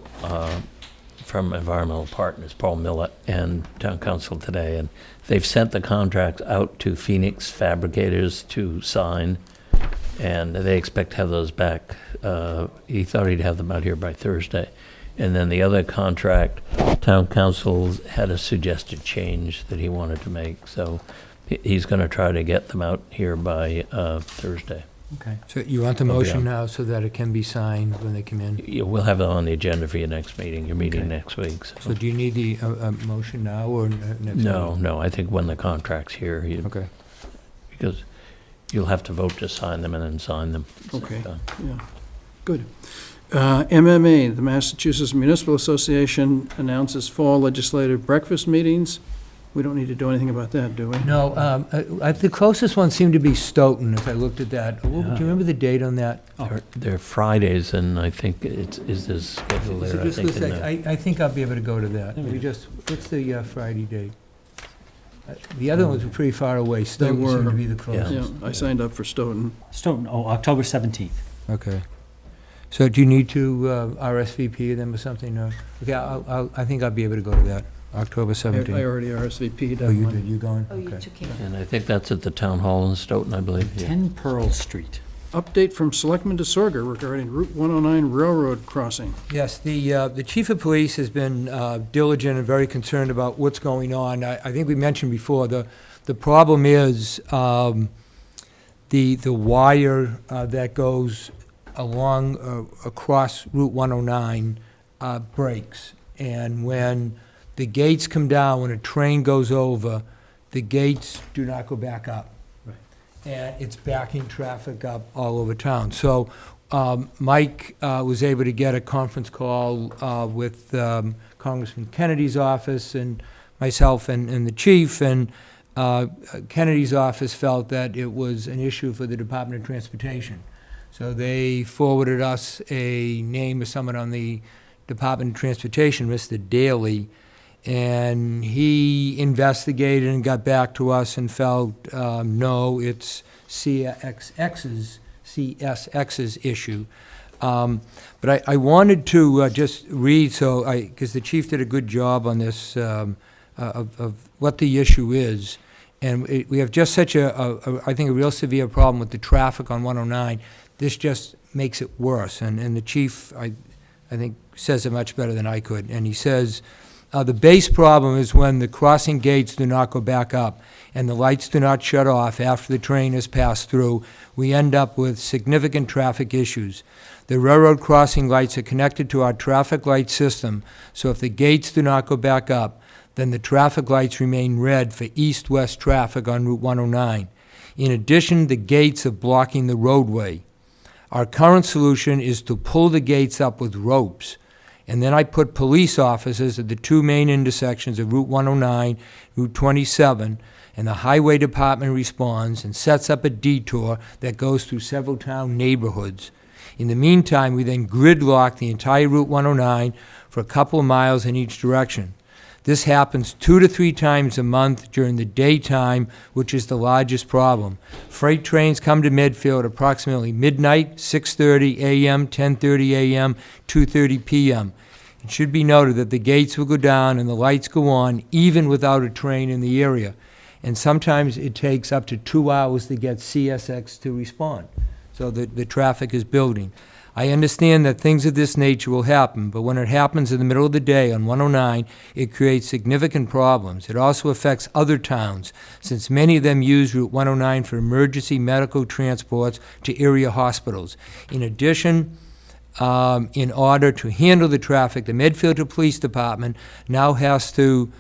from Environmental Partners, Paul Millett, and Town Council today, and they've sent the contracts out to Phoenix Fabricators to sign, and they expect to have those back. He thought he'd have them out here by Thursday. And then the other contract, Town Council had a suggested change that he wanted to make, so he's going to try to get them out here by Thursday. Okay. So you want the I'll be motion on. now so that it can be signed when they come in? Yeah, we'll have it on the agenda for your next meeting, your meeting Okay. next week. So do you need the motion now or next? No, meeting? no, I think when the contract's here, Okay. because you'll have to vote to sign them and then sign them. Okay. So, Yeah, good. MMA, the Massachusetts Municipal Association announces fall legislative breakfast meetings. We don't need to do anything about that, do we? No, the closest one seemed to be Stoughton, if I looked at that. Do you remember the date on that? They're Fridays, and I think is this schedule So there, I just think, looks in like- the- I think I'll be able to go to that. What's the Friday date? The other ones were pretty far away. Stoughton were, seemed to be the Yeah, closest. I signed up for Stoughton. Stoughton, October 17th. Okay. So do you need to RSVP them or something? Or- Okay, I think I'll be able to go to that, October I 17th. already RSVP'd. Oh, you did, you going? Oh, you Okay. took it. and I think that's at the town hall in Stoughton, I believe. yeah. 10 Pearl Street. Update from Selectman DeSorger regarding Route 109 Railroad crossing. Yes, the chief of police has been diligent and very concerned about what's going on. I think we mentioned before, the problem is the wire that goes along, across Route 109 breaks. And when the gates come down, when a train goes over, the gates do not go back up. And it's backing traffic up all over town. So Mike was able to get a conference call with Congressman Kennedy's office and myself and the chief, and Kennedy's office felt that it was an issue for the Department of Transportation. So they forwarded us a name of someone on the Department of Transportation, Mr. Daly, and he investigated and got back to us and felt, no, it's CSX's issue. But I wanted to just read, because the chief did a good job on this, of what the issue is. And we have just such I think, a real severe problem with the traffic on 109. This just makes it worse. And the chief, I think, says it much better than I could. And he says, the base problem is when the crossing gates do not go back up and the lights do not shut off after the train has passed through, we end up with significant traffic issues. The railroad crossing lights are connected to our traffic light system, so if the gates do not go back up, then the traffic lights remain red for east-west traffic on Route 109. In addition, the gates are blocking the roadway. Our current solution is to pull the gates up with ropes. And then I put police officers at the two main intersections of Route 109, Route 27, and the Highway Department responds and sets up a detour that goes through several town neighborhoods. In the meantime, we then gridlock the entire Route 109 for a couple of miles in each direction. This happens 2 to 3 times a month during the daytime, which is the largest problem. Freight trains come to Medfield approximately midnight, 6:30 a.m., 10:30 a.m., 2:30 p.m. It should be noted that the gates will go down and the lights go on even without a train in the area. And sometimes it takes up to 2 hours to get CSX to respond. So the traffic is building. I understand that things of this nature will happen, but when it happens in the middle of the day on 109, it creates significant problems. It also affects other towns, since many of them use Route 109 for emergency medical transports to area hospitals. In addition, in order to handle the traffic, the Medfield Police Department now has to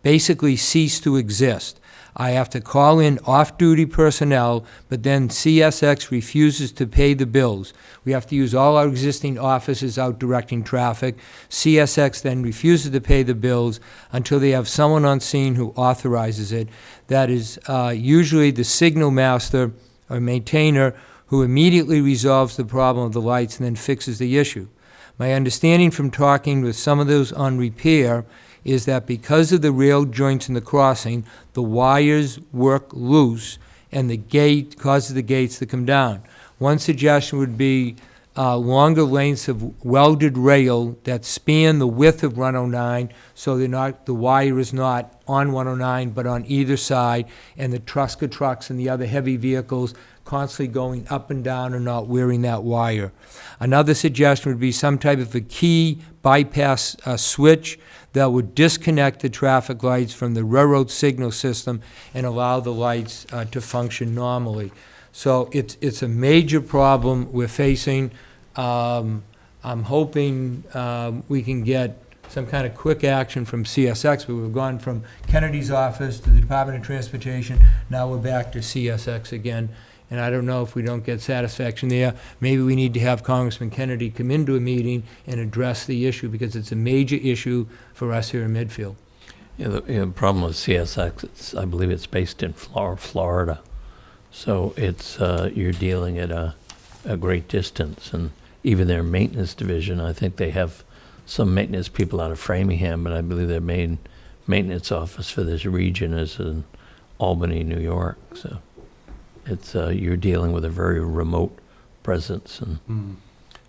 basically cease to exist. I have to call in off-duty personnel, but then CSX refuses to pay the bills. We have to use all our existing officers out directing traffic. CSX then refuses to pay the bills until they have someone on scene who authorizes it. That is usually the signal master or maintainer who immediately resolves the problem of the lights and then fixes the issue. My understanding from talking with some of those on repair is that because of the rail joints in the crossing, the wires work loose and the gate causes the gates to come down. One suggestion would be longer lengths of welded rail that span the width of 109 so the wire is not on 109 but on either side, and the Truska trucks and the other heavy vehicles constantly going up and down and not wearing that wire. Another suggestion would be some type of a key bypass switch that would disconnect the traffic lights from the railroad signal system and allow the lights to function normally. So it's a major problem we're facing. I'm hoping we can get some kind of quick action from CSX. We've gone from Kennedy's office to the Department of Transportation, now we're back to CSX again. And I don't know if we don't get satisfaction there. Maybe we need to have Congressman Kennedy come into a meeting and address the issue, because it's a major issue for us here in Medfield. Yeah, the problem with CSX, I believe it's based in Florida. So it's, you're dealing at a great distance. And even their maintenance division, I think they have some maintenance people out of Framingham, but I believe their main maintenance office for this region is in Albany, New York. So it's, you're dealing with a very remote presence. And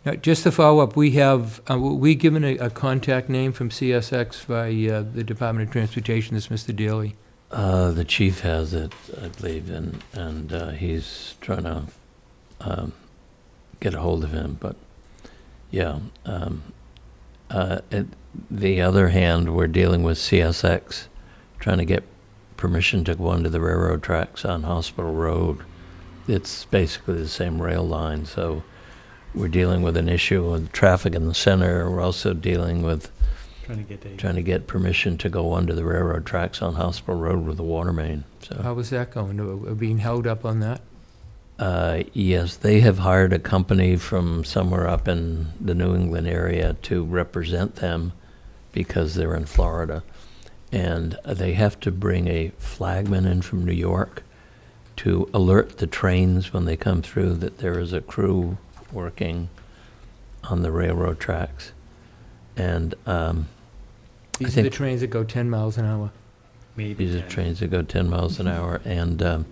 Now, just to follow up, we have, we given a contact name from CSX by the Department of Transportation, this Mr. Daly. the chief has it, I believe, and he's trying to get a hold of him. But yeah, the other hand, we're dealing with CSX, trying to get permission to go onto the railroad tracks on Hospital Road. It's basically the same rail line, so we're dealing with an issue with traffic in the center. We're also dealing with trying to get permission to go under the railroad tracks on Hospital Road with the water main. So How was that going? Are being held up on that? yes, they have hired a company from somewhere up in the New England area to represent them because they're in Florida. And they have to bring a flagman in from New York to alert the trains when they come through that there is a crew working on the railroad tracks. And These are the think- trains that go 10 miles an hour. Maybe. these are trains that go 10 miles an hour. And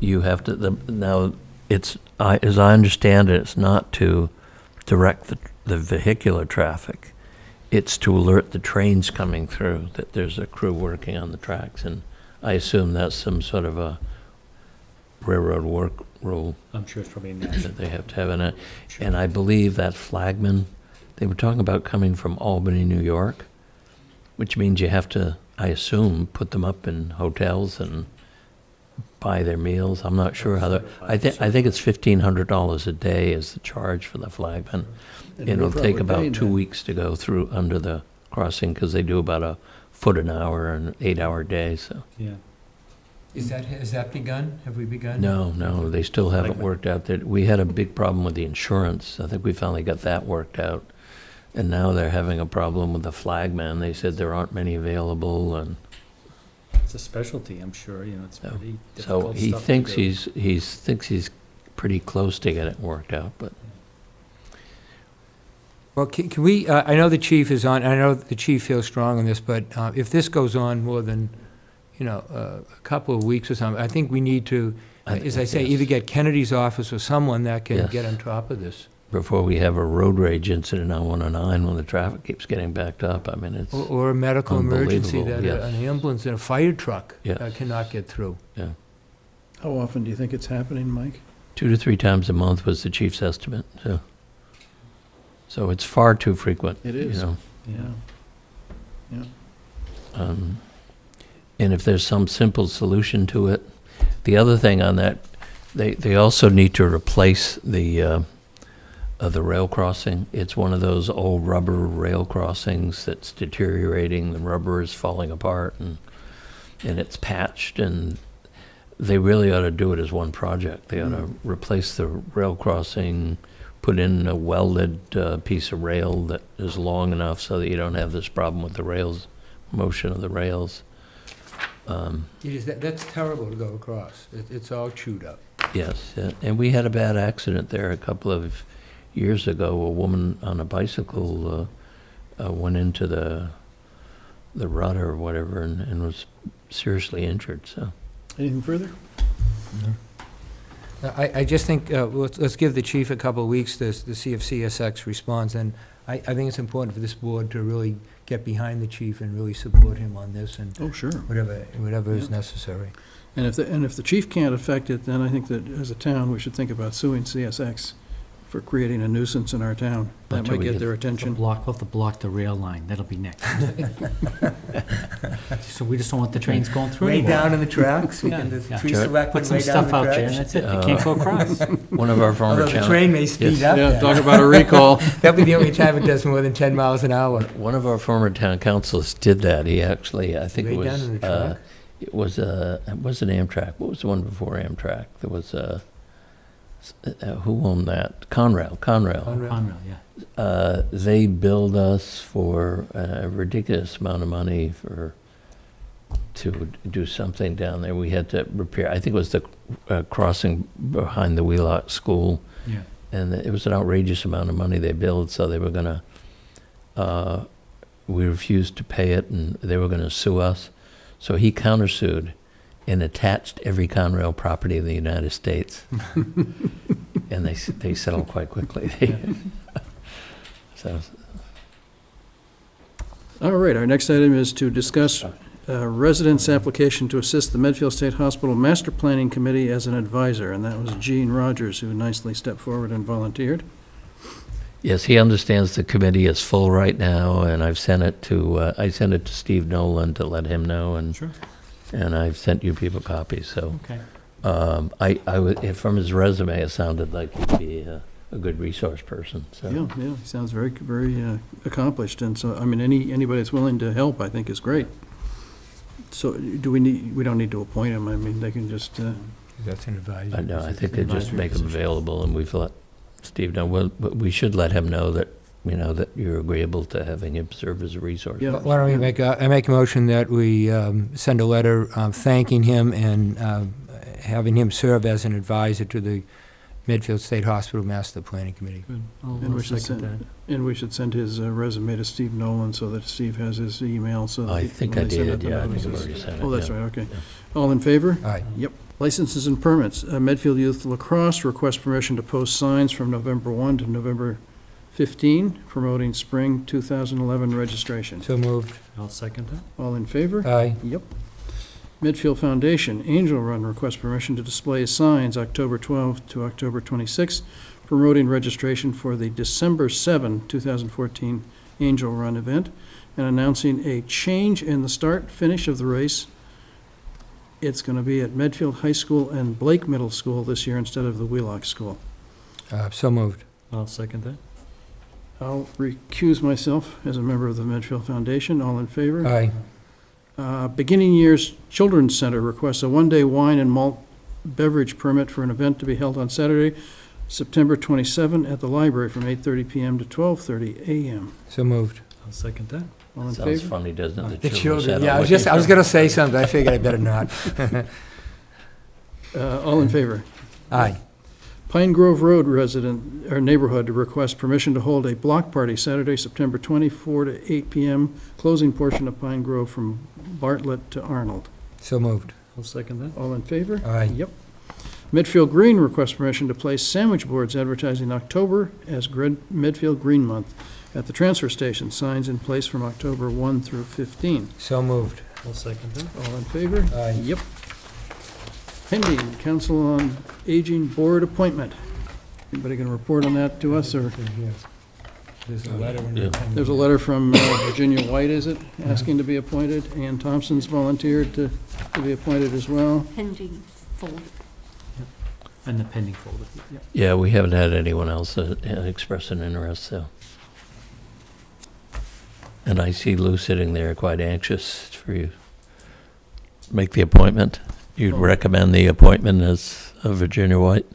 you have to, now, it's, as I understand it, it's not to direct the vehicular traffic. It's to alert the trains coming through that there's a crew working on the tracks. And I assume that's some sort of a railroad work rule I'm sure it's probably national. that they have to have in it. And I believe that flagman, they were talking about coming from Albany, New York, which means you have to, I assume, put them up in hotels and buy their meals. I'm not sure how that, I think it's $1,500 a day is the charge for the flagman. And It'll we're take probably paying about 2 that. weeks to go through under the crossing because they do about a foot an hour and an 8-hour day. So Yeah. Has that begun? Have we begun? no, they still haven't worked out that. We had a big problem with the insurance. I think we finally got that worked out. And now they're having a problem with the flagman. They said there aren't many available, and It's a specialty, I'm sure, it's So- pretty so difficult he stuff to thinks do. he's pretty close to get it worked out. But Well, can we, I know the chief is on, I know the chief feels strong on this, but if this goes on more than, a couple of weeks or something, I think we need to, as I say, yes. either get Kennedy's office or someone that can Yes. get on top of this. before we have a road rage incident on 109 when the traffic keeps getting backed up, I mean, it's Or a medical emergency that Unbelievable, yes. an ambulance and a fire truck Yes. cannot get through. How often do you think it's happening, Mike? 2 to 3 times a month was the chief's estimate. So it's far too frequent. It is. Yeah. And if there's some simple solution to it, the other thing on that, they also need to replace the rail crossing. It's one of those old rubber rail crossings that's deteriorating. The rubber is falling apart, and it's patched. And they really ought to do it as one project. They ought to replace the rail crossing, put in a welded piece of rail that is long enough so that you don't have this problem with the rails, motion of the rails. That's terrible to go across. It's all chewed up. Yes, and we had a bad accident there a couple of years ago. A woman on a bicycle went into the rut or whatever and was seriously injured. So Anything further? I just think, let's give the chief a couple of weeks to see if CSX responds, and I think it's important for this board to really get behind the chief and really support him on this and Oh, sure. whatever is Yeah. necessary. And if the chief can't affect it, then I think that as a town, we should think about suing CSX for creating a nuisance in our town. That Until might we get get their We'll attention. have to block the rail line, that'll be next. So we just don't want the trains going through Way anymore. down in the tracks, we Yeah, can, the yeah. three Sure. selectmen Put some way down stuff the out there, and tracks. that's it, they can't go across. One of our former Although the town, train may speed Yes. up Yeah, then. talk about a recall. That'll be the only time it does more than 10 miles an hour. one of our former town councils did that. He actually, I think it Way down was, in the track? it wasn't Amtrak. What was the one before Amtrak? There was, who owned that? Conrail. Conrail, yeah. They billed us for a ridiculous amount of money to do something down there. We had to repair, I think it was the crossing behind the Wheelock School. Yeah. And it was an outrageous amount of money they billed, so they were gonna, we refused to pay it, and they were gonna sue us. So he countersued and attached every Conrail property in the United States. And they settled quite quickly. So, All right, our next item is to discuss residents' application to assist the Medfield State Hospital Master Planning Committee as an advisor, and that was Gene Rogers who nicely stepped forward and volunteered. yes, he understands the committee is full right now, and I've sent it to, Steve Nolan to let him know, and Sure. and I've sent you people copies, so. Okay. From his resume, it sounded like he'd be a good resource person, so. Yeah, he sounds very, very accomplished, and so, I mean, anybody that's willing to help, I think, is great. So do we don't need to appoint him, I mean, they can just, That's an advisory. No, I think they just make them available, and we've let Steve know. We should let him know that, that you're agreeable to having him serve as a resource. Yeah. Why don't we make a motion that we send a letter thanking him and having him serve as an advisor to the Medfield State Hospital Master Planning Committee. And we should and we should send his resume to Steve Nolan so that Steve has his email, so that I he- think when I they send out did, the yeah, I think I've notices. already sent it. Oh, that's yeah. right, okay. Yeah. All in favor? Aye. Yep. Licenses and permits. Medfield Youth Lacrosse requests permission to post signs from November 1 to November 15, promoting spring 2011 registration. So moved. I'll second that. All in favor? Aye. Yep. Medfield Foundation, Angel Run requests permission to display signs October 12th to October 26th, promoting registration for the December 7, 2014 Angel Run event, and announcing a change in the start-finish of the race. It's going to be at Medfield High School and Blake Middle School this year instead of the Wheelock School. So moved. I'll second that. I'll recuse myself as a member of the Medfield Foundation. All in favor? Aye. Beginning Years Children's Center requests a one-day wine and malt beverage permit for an event to be held on Saturday, September 27, at the library from 8:30 PM to 12:30 AM. So moved. I'll second that. All in Sounds favor? funny, doesn't it? The children, Center. yeah, I was gonna say something, I figured I better not. All in favor? Aye. Pine Grove Road resident, or neighborhood, requests permission to hold a block party Saturday, September 24 to 8 PM, closing portion of Pine Grove from Bartlett to Arnold. So moved. I'll second that. All in favor? Aye. Yep. Medfield Green requests permission to place sandwich boards advertising October as Medfield Green Month at the transfer station. Signs in place from October 1 through 15. So moved. I'll second that. All in favor? Aye. Yep. Pending Council on Aging Board appointment. Anybody going to report on that to us, or? There's a letter in Yeah. There's a letter from Virginia White, is it, asking to be appointed? Ann Thompson's volunteered to be appointed as well. Pending folder. And the pending folder. Yeah. Yeah, we haven't had anyone else express an interest, so. And I see Lou sitting there quite anxious for you. Make the appointment. You'd recommend the appointment as Virginia White?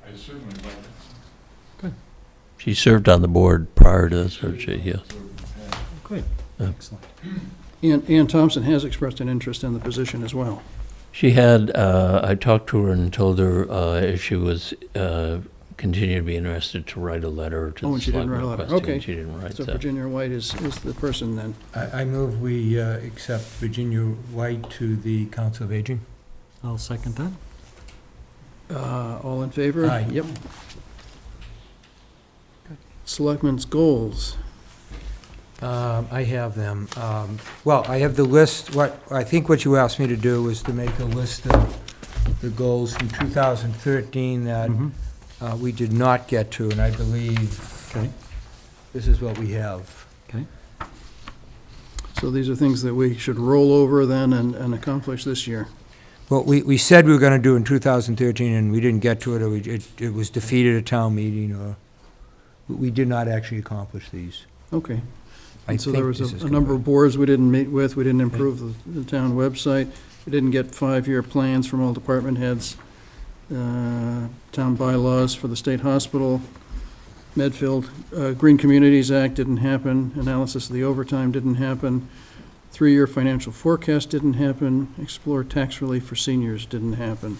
I certainly like Good. She served on the board prior to this, or she, yes. Great. Yeah. Excellent. Ann Thompson has expressed an interest in the position as well. She had, I talked to her and told her if she was, continue to be interested to write a letter to Oh, the and she didn't write a selectmen letter. requesting, Okay. and she didn't write So that. Virginia White is the person then. I move we accept Virginia White to the Council of Aging. I'll second that. All in favor? Aye. Yep. Selectmen's goals. I have them. Well, I have the list, I think what you asked me to do was to make a list of the goals from 2013 that we did not get to, and I believe Okay, this is what we have. okay. So these are things that we should roll over then and accomplish this year. Well, we said we were going to do in 2013, and we didn't get to it, or it was defeated at town meeting, or we did not actually accomplish these. Okay. I And so there think was this is a number of correct. boards we didn't meet with, we didn't improve the town website, we didn't get 5-year plans from all department heads, town bylaws for the state hospital, Medfield, Green Communities Act didn't happen, analysis of the overtime didn't happen, 3-year financial forecast didn't happen, explore tax relief for seniors didn't happen.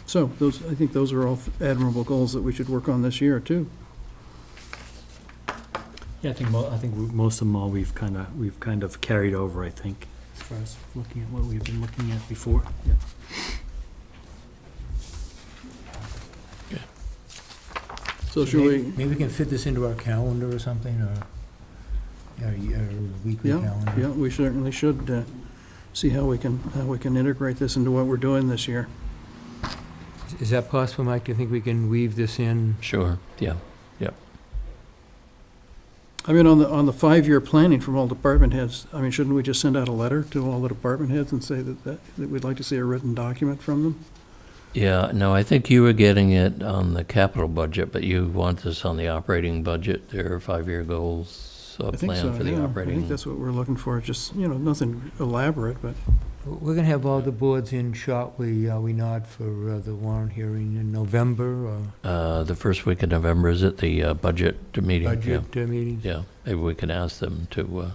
So those, I think those are all admirable goals that we should work on this year, too. Yeah, I think most of them all we've kind of carried over, I think, as far as looking at what we've been looking at before. Yeah. So should we, Maybe we can fit this into our calendar or something, or our weekly yeah, calendar? yeah, we certainly should see how we can integrate this into what we're doing this year. Is that possible, Mike? Do you think we can weave this in? Sure, yeah. I mean, on the 5-year planning from all department heads, I mean, shouldn't we just send out a letter to all the department heads and say that we'd like to see a written document from them? Yeah, no, I think you were getting it on the capital budget, but you want this on the operating budget, their 5-year goals, I think so, plan for the yeah. I operating. think that's what we're looking for, just, nothing elaborate, but, We're going to have all the boards in shortly, are we not, for the warrant hearing in November, or The first week of November, is it the budget meeting? Yeah. budget meetings? Yeah, maybe we can ask them to,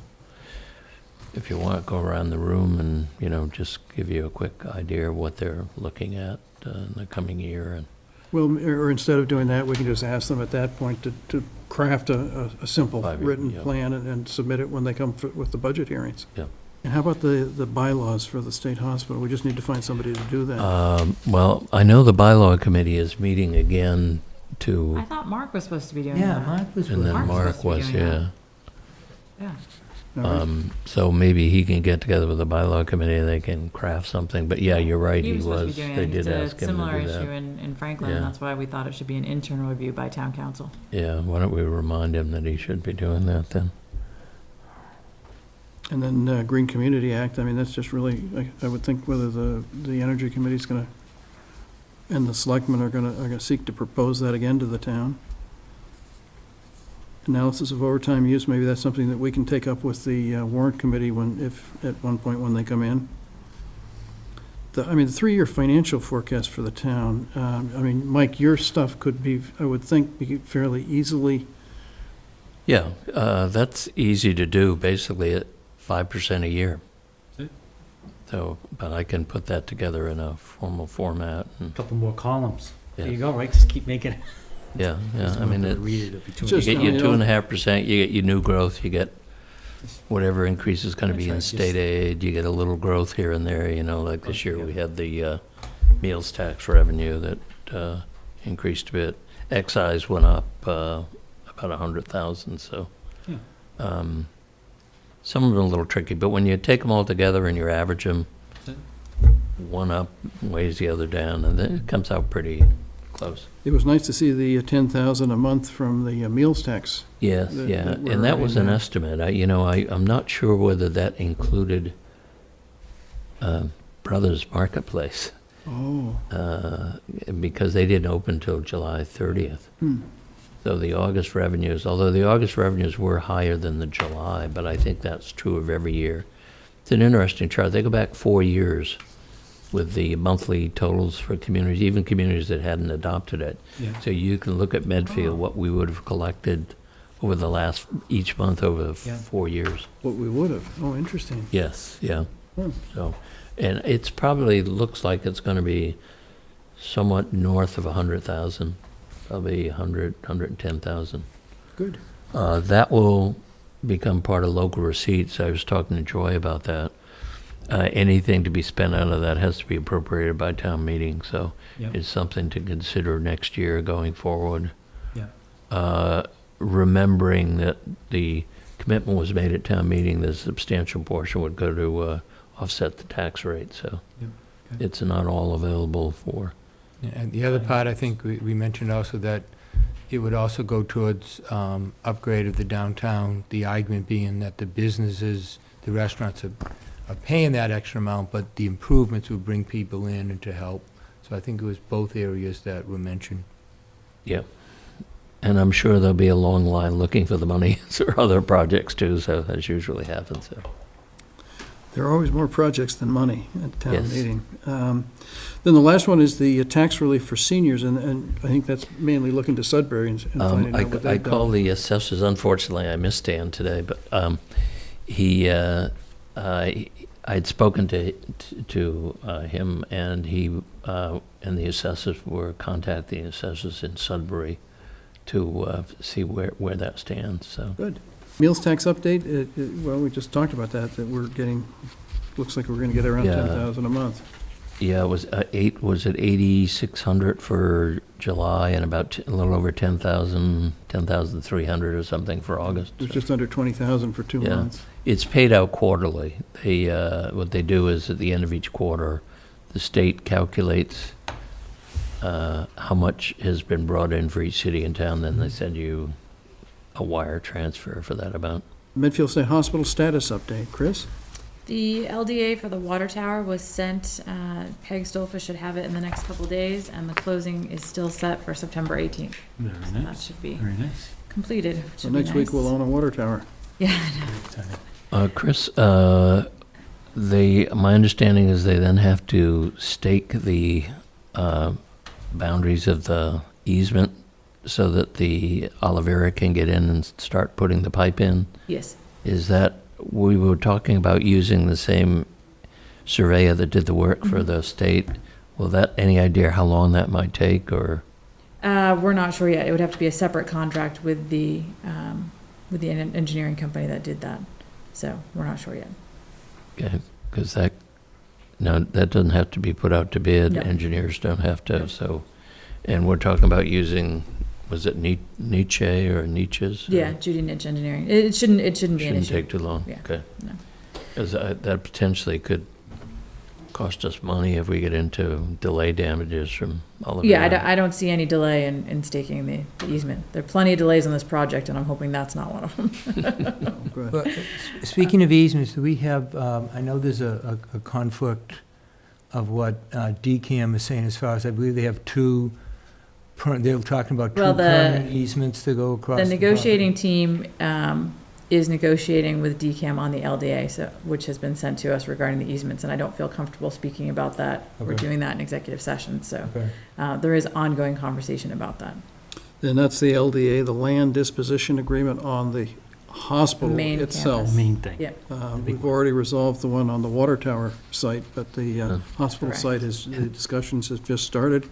if you want, go around the room and, just give you a quick idea of what they're looking at in the coming year. And well, or instead of doing that, we can just ask them at that point to craft a simple 5-year, written yeah. plan and submit it when they come with the budget hearings. Yeah. And how about the bylaws for the state hospital? We just need to find somebody to do that. Well, I know the bylaw committee is meeting again I to, thought Mark was supposed to be doing Yeah, that. Mark was. and then Mark's Mark supposed to be was, doing yeah. Yeah. All right. So maybe he can get together with the bylaw committee, they can craft something, but yeah, you're right, He he was supposed to was, be doing they it. did ask It's a him similar to do issue that. in Franklin, Yeah. and that's why we thought it should be an internal review by town council. Yeah, why don't we remind him that he should be doing that then? And then Green Community Act, I mean, that's just really, I would think whether the Energy Committee's gonna, and the selectmen are gonna seek to propose that again to the town. Analysis of overtime use, maybe that's something that we can take up with the warrant committee at one point when they come in. The 3-year financial forecast for the town, I mean, Mike, your stuff could be, I would think, be fairly easily, Yeah, that's easy to do, basically at 5% a year. That's it. So, but I can put that together in a formal format, and, Couple more columns. There Yeah. you go, right? Just keep making it. yeah, I mean, it, Read it, it'll be too Just- you much. get your you know- 2.5%, you get your new growth, you get whatever increase is gonna be in That's right, state aid, you get a little growth here and there, like this year we had the meals tax revenue that increased a bit. Excise went up about 100,000, so. Yeah. Some of them are a little tricky, but when you take them all together and you average them, That's one up weighs the other down, and then it comes out pretty close. it was nice to see the 10,000 a month from the meals tax. Yes, That- yeah, that we're and that was an in, estimate. I'm not sure whether that included Brothers Marketplace, Oh, because they didn't open till July 30th. hmm. So the August revenues, although the August revenues were higher than the July, but I think that's true of every year. It's an interesting chart. They go back 4 years with the monthly totals for communities, even communities that hadn't adopted it. Yeah. So you can look at Medfield, what we would have collected over the last, each month over Yeah. 4 years. What we would have. Oh, interesting. Yes, yeah. Hmm. So, and it's probably, looks like it's going to be somewhat north of 100,000, probably 110,000. Good. That will become part of local receipts. I was talking to Joy about that. Anything to be spent out of that has to be appropriated by town meeting, so Yep. it's something to consider next year going forward. Yeah. Remembering that the commitment was made at town meeting that a substantial portion would go to offset the tax rate, so Yep, okay. it's not all available for And the other part, I think we mentioned also that it would also go towards upgrade of the downtown, the argument being that the businesses, the restaurants are paying that extra amount, but the improvements would bring people in and to help. So I think it was both areas that were mentioned. Yep. And I'm sure there'll be a long line looking for the money for other projects too, so as usually happens, so. There are always more projects than money at town Yes. meeting. Then the last one is the tax relief for seniors, and I think that's mainly looking to Sudbury and finding out what I they've called done. the assessors, unfortunately, I missed Dan today, but I'd spoken to him, and he and the assessors were contacting assessors in Sudbury to see where that stands, so. Good. Meals tax update, well, we just talked about that we're getting, looks like we're going to get around Yeah. 10,000 a month. Yeah, it was was it 8,600 for July and about a little over 10,300 or something for August. It was just under 20,000 for 2 Yeah. months. It's paid out quarterly. They, what they do is at the end of each quarter, the state calculates how much has been brought in for each city and town, then they send you a wire transfer for that amount. Medfield State Hospital status update. Chris? The LDA for the water tower was sent. Peg Stolfa should have it in the next couple days, and the closing is still set for September 18th. Very That nice, should be very nice. completed, which So should be next week nice. we'll own a water tower. Yeah, Chris, my understanding is they then have to stake the boundaries of the easement so that the Olivera can get in and start putting the pipe in. yes. Is that, we were talking about using the same surveyor that did the work for the state. Will that, any idea how long that might take, or? We're not sure yet. It would have to be a separate contract with the engineering company that did that. So we're not sure yet. Okay, because that doesn't have to be put out to bid. No. Engineers don't have to, No. so. And we're talking about using, was it Nietzsche or Nietzsche's? Yeah, Judy Niche Engineering. It shouldn't be an Shouldn't issue. take too long, Yeah, okay. no. Because that potentially could cost us money if we get into delay damages from Olivera. Yeah, I don't see any delay in staking the easement. There are plenty of delays on this project, and I'm hoping that's not one of them. Oh, good. But speaking of easements, do we have, I know there's a conflict of what DCAM is saying as far as, I believe they have two, they're talking about two Well, permanent easements to go across. The the negotiating team is negotiating with DCAM on the LDA, which has been sent to us regarding the easements, and I don't feel comfortable speaking about that. We're Okay. doing that in executive session, so property. Okay. there is ongoing conversation about that. And that's the LDA, the land disposition agreement on the hospital Main itself. campus. Main thing. Yeah. We've already resolved the one on the water tower site, but the Yeah. hospital Correct. site the discussions have just started.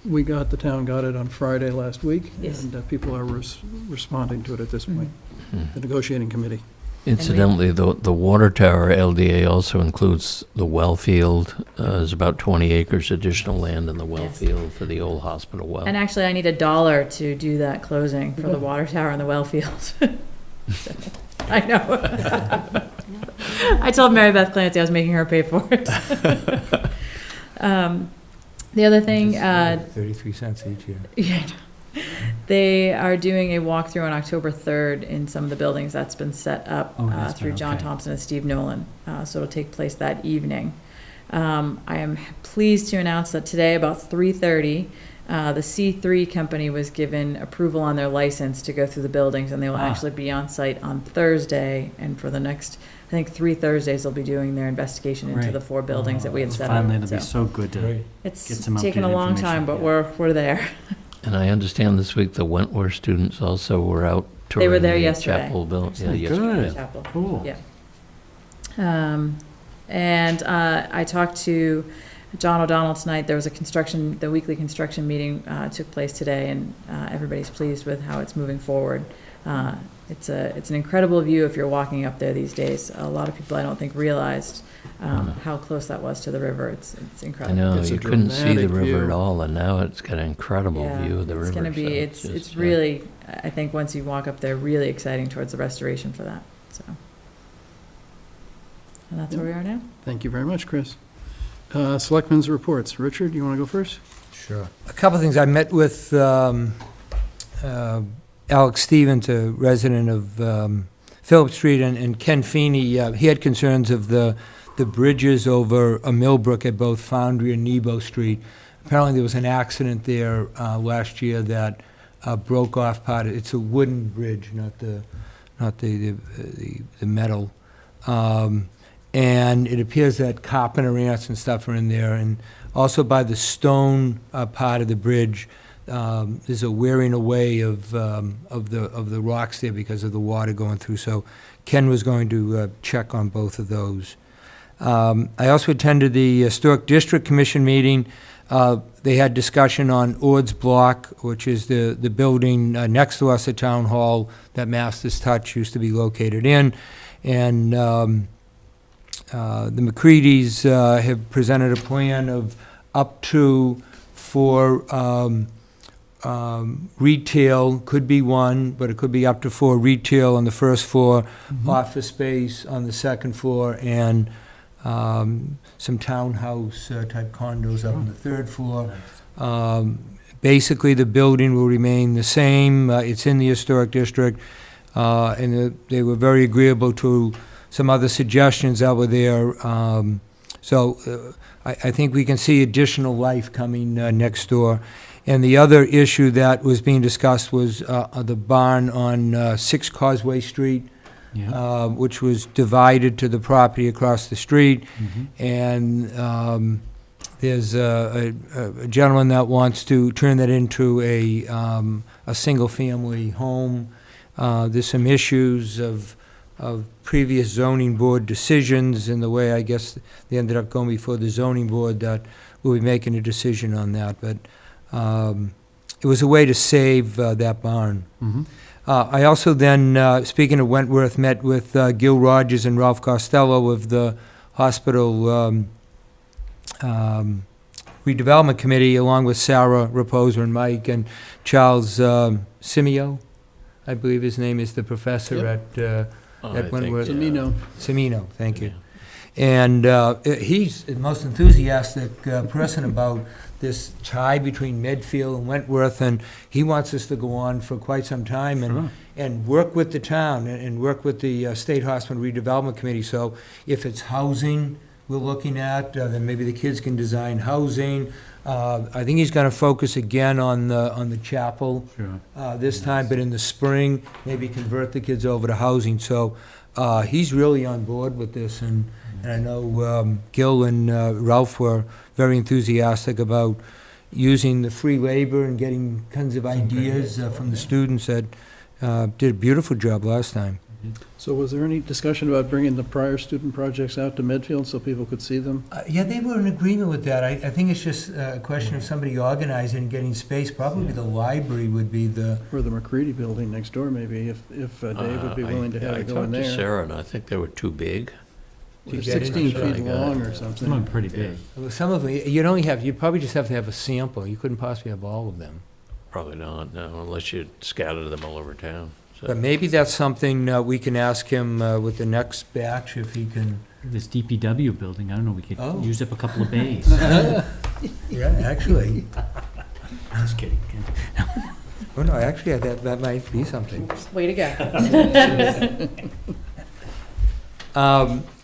The town got it on Friday last week. Yes. And people are responding to it at this point, Hmm. the negotiating committee. Incidentally, the water tower LDA also includes the well field. There's about 20 acres additional land in the well Yes. field for the old hospital well. And actually, I need $1 to do that closing for the water tower and the well field. So, I know. I told Mary Beth Clancy I was making her pay for it. The other thing, 33 cents each year. yeah, they are doing a walkthrough on October 3rd in some of the buildings that's been set up Oh, that's through been John okay. Thompson and Steve Nolan. So it'll take place that evening. I am pleased to announce that today, about 3:30, the C3 company was given approval on their license to go through the buildings, and they will Ah. actually be on site on Thursday. And for the next, I think, 3 Thursdays, they'll be doing their investigation into Great. the 4 buildings that we had It's set Finally, up. it'll be So so good to Great. get it's some taken a updated long time, information, but yeah. we're there. And I understand this week the Wentworth students also were out They were touring there the yesterday. chapel building. Yeah, Good. yesterday. Chapel. Cool. Yeah. And I talked to John O'Donnell tonight. There was the weekly construction meeting took place today, and everybody's pleased with how it's moving forward. It's an incredible view if you're walking up there these days. A lot of people, I don't think, realized how close that was to the river. It's I incredible. know, It's a you couldn't see the dramatic river view. at all, and now it's got an incredible Yeah, view of the river. It's gonna be, so it's just, really, I think, once you walk up there, really exciting towards the restoration for that, so. And that's where we are now. Thank you very much, Chris. Selectmen's reports. Richard, you want to go first? Sure. A couple of things. I met with Alex Stevens, a resident of Phillip Street, and Ken Feeney. He had concerns of the bridges over a Millbrook at both Foundry and Nebo Street. Apparently, there was an accident there last year that broke off part of, it's a wooden bridge, not the metal. And it appears that carpenter ants and stuff are in there, and also by the stone part of the bridge, there's a wearing away of the rocks there because of the water going through. So Ken was going to check on both of those. I also attended the Historic District Commission meeting. They had discussion on Ord's Block, which is the building next to us at Town Hall that Masters Touch used to be located in. And the McCready's have presented a plan of up to 4 retail, could be 1, but it could be up to 4 retail on the first floor, office space on the second floor, and some townhouse type condos up on the third floor. Basically, the building will remain the same. It's in the Historic District, and they were very agreeable to some other suggestions that were there. So I think we can see additional life coming next door. And the other issue that was being discussed was the barn on 6 Causeway Street, which was divided to the property across the street. And there's a gentleman that wants to turn that into a single-family home. There's some issues of previous zoning board decisions, and the way I guess they ended up going before the zoning board, that we'll be making a decision on that. But it was a way to save that barn. I also then, speaking of Wentworth, met with Gil Rogers and Ralph Costello of the hospital redevelopment committee, along with Sarah Reposer and Mike and Charles Simio, I believe his name is, the professor at Wentworth. Semino, thank you. And he's the most enthusiastic person about this tie between Medfield and Wentworth, and he wants us to go on for quite some time and work with the town and work with the State Hospital Redevelopment Committee. So if it's housing we're looking at, then maybe the kids can design housing. I think he's going to focus again on the chapel this time, but in the spring, maybe convert the kids over to housing. So he's really on board with this, and I know Gil and Ralph were very enthusiastic about using the free labor and getting tons of ideas from the students that did a beautiful job last time. So was there any discussion about bringing the prior student projects out to Medfield so people could see them? Yeah, they were in agreement with that. I think it's just a question of somebody organizing and getting space. Probably the library would be the... Or the McCready building next door, maybe, if Dave would be willing to have it go in there. I talked to Sarah, and I think they were too big. They're 16 feet long or something. Some of them are pretty big. Well, some of them, you probably just have to have a sample. You couldn't possibly have all of them. Probably not, no, unless you scattered them all over town. So. But maybe that's something we can ask him with the next batch, if he can... This DPW building, I don't know, we could Oh. use up a couple of bays. Yeah, actually. Just kidding. Oh, no, actually, that might be something. Way to go.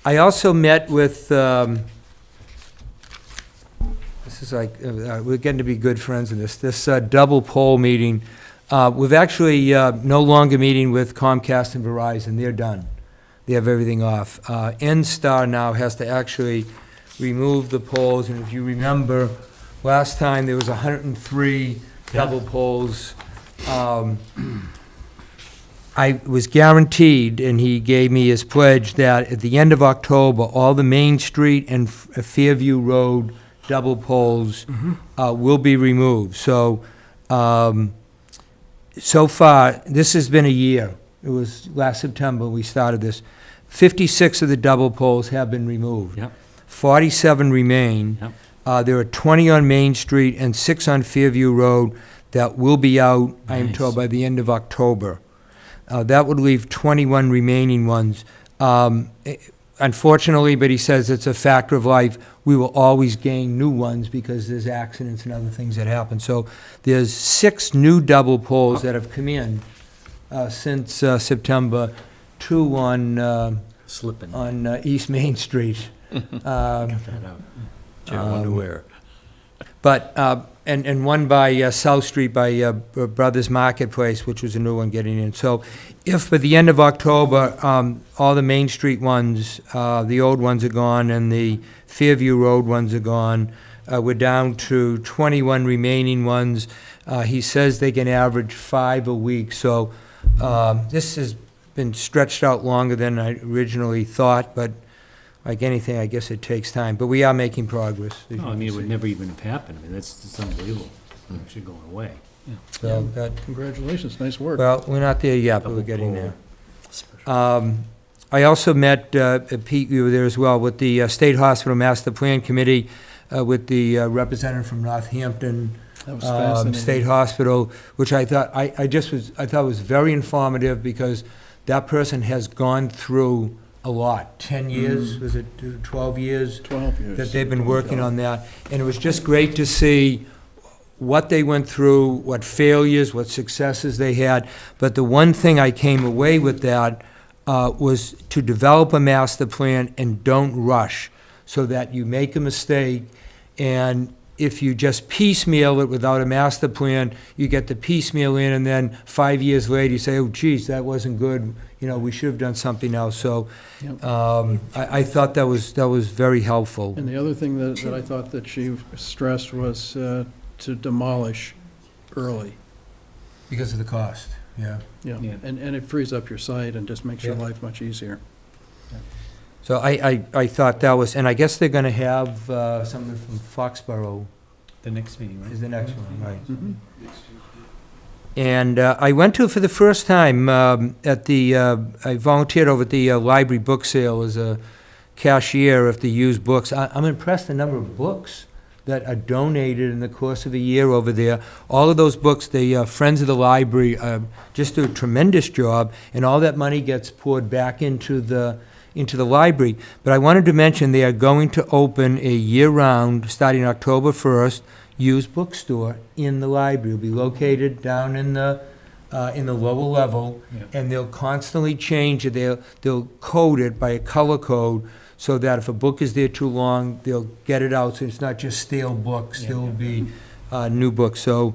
I also met with, this is like, we're getting to be good friends in this double poll meeting. We've actually no longer meeting with Comcast and Verizon. They're done. They have everything off. N-Star now has to actually remove the polls, and if you remember, last time there was 103 double polls. I was guaranteed, and he gave me his pledge, that at the end of October, all the Main Street and Fairview Road double polls will be removed. So, so far, this has been a year. It was last September we started this. 56 of the double polls have been removed. 47 remain. There are 20 on Main Street and 6 on Fairview Road that will be out, I am told, by the end of October. That would leave 21 remaining ones. unfortunately, but he says it's a factor of life, we will always gain new ones because there's accidents and other things that happen. So there's 6 new double poles that have come in since September, 2 Slipping. on East Main Street. Chair underwear. But, and one by South Street by Brothers Marketplace, which was a new one getting in. So if by the end of October, all the Main Street ones, the old ones are gone, and the Fairview Road ones are gone, we're down to 21 remaining ones. He says they can average 5 a week, so this has been stretched out longer than I originally thought, but like anything, I guess it takes time. But we are making progress. as No, you I mean, it can would see. never even have happened. I mean, that's unbelievable. It's actually going away. So that, Congratulations, nice work. well, we're not there yet, but we're Double getting pole. there. I also met, Pete, you were there as well, with the State Hospital Master Plan Committee, with the representative from Northampton That was fascinating. State Hospital, which I thought, I thought was very informative, because that person has gone through a lot. 10 years, was it 12 years? 12 years. That they've been working on that. And it was just great to see what they went through, what failures, what successes they had. But the one thing I came away with that was to develop a master plan and don't rush, so that you make a mistake, and if you just piecemeal it without a master plan, you get the piecemeal in, and then 5 years later, you say, oh, geez, that wasn't good, we should have done something else. So Yep. I thought that was very helpful. And the other thing that I thought that she stressed was to demolish early. Because of the cost, yeah. Yeah, Yeah. and it frees up your site and just makes your Yeah. life much easier. So I thought that was, and I guess they're going to have something from Foxborough The next meeting, right? is the next one, right? Mhm. And I went to, for the first time, at the, I volunteered over at the library book sale as a cashier of the used books. I'm impressed the number of books that are donated in the course of a year over there. All of those books, the Friends of the Library just do a tremendous job, and all that money gets poured back into the library. But I wanted to mention they are going to open a year-round, starting October 1st, used bookstore in the library. It'll be located down in the lower level, Yeah. and they'll constantly change it. They'll code it by a color code, so that if a book is there too long, they'll get it out, so it's not just stale books. Yeah. There will be new books. So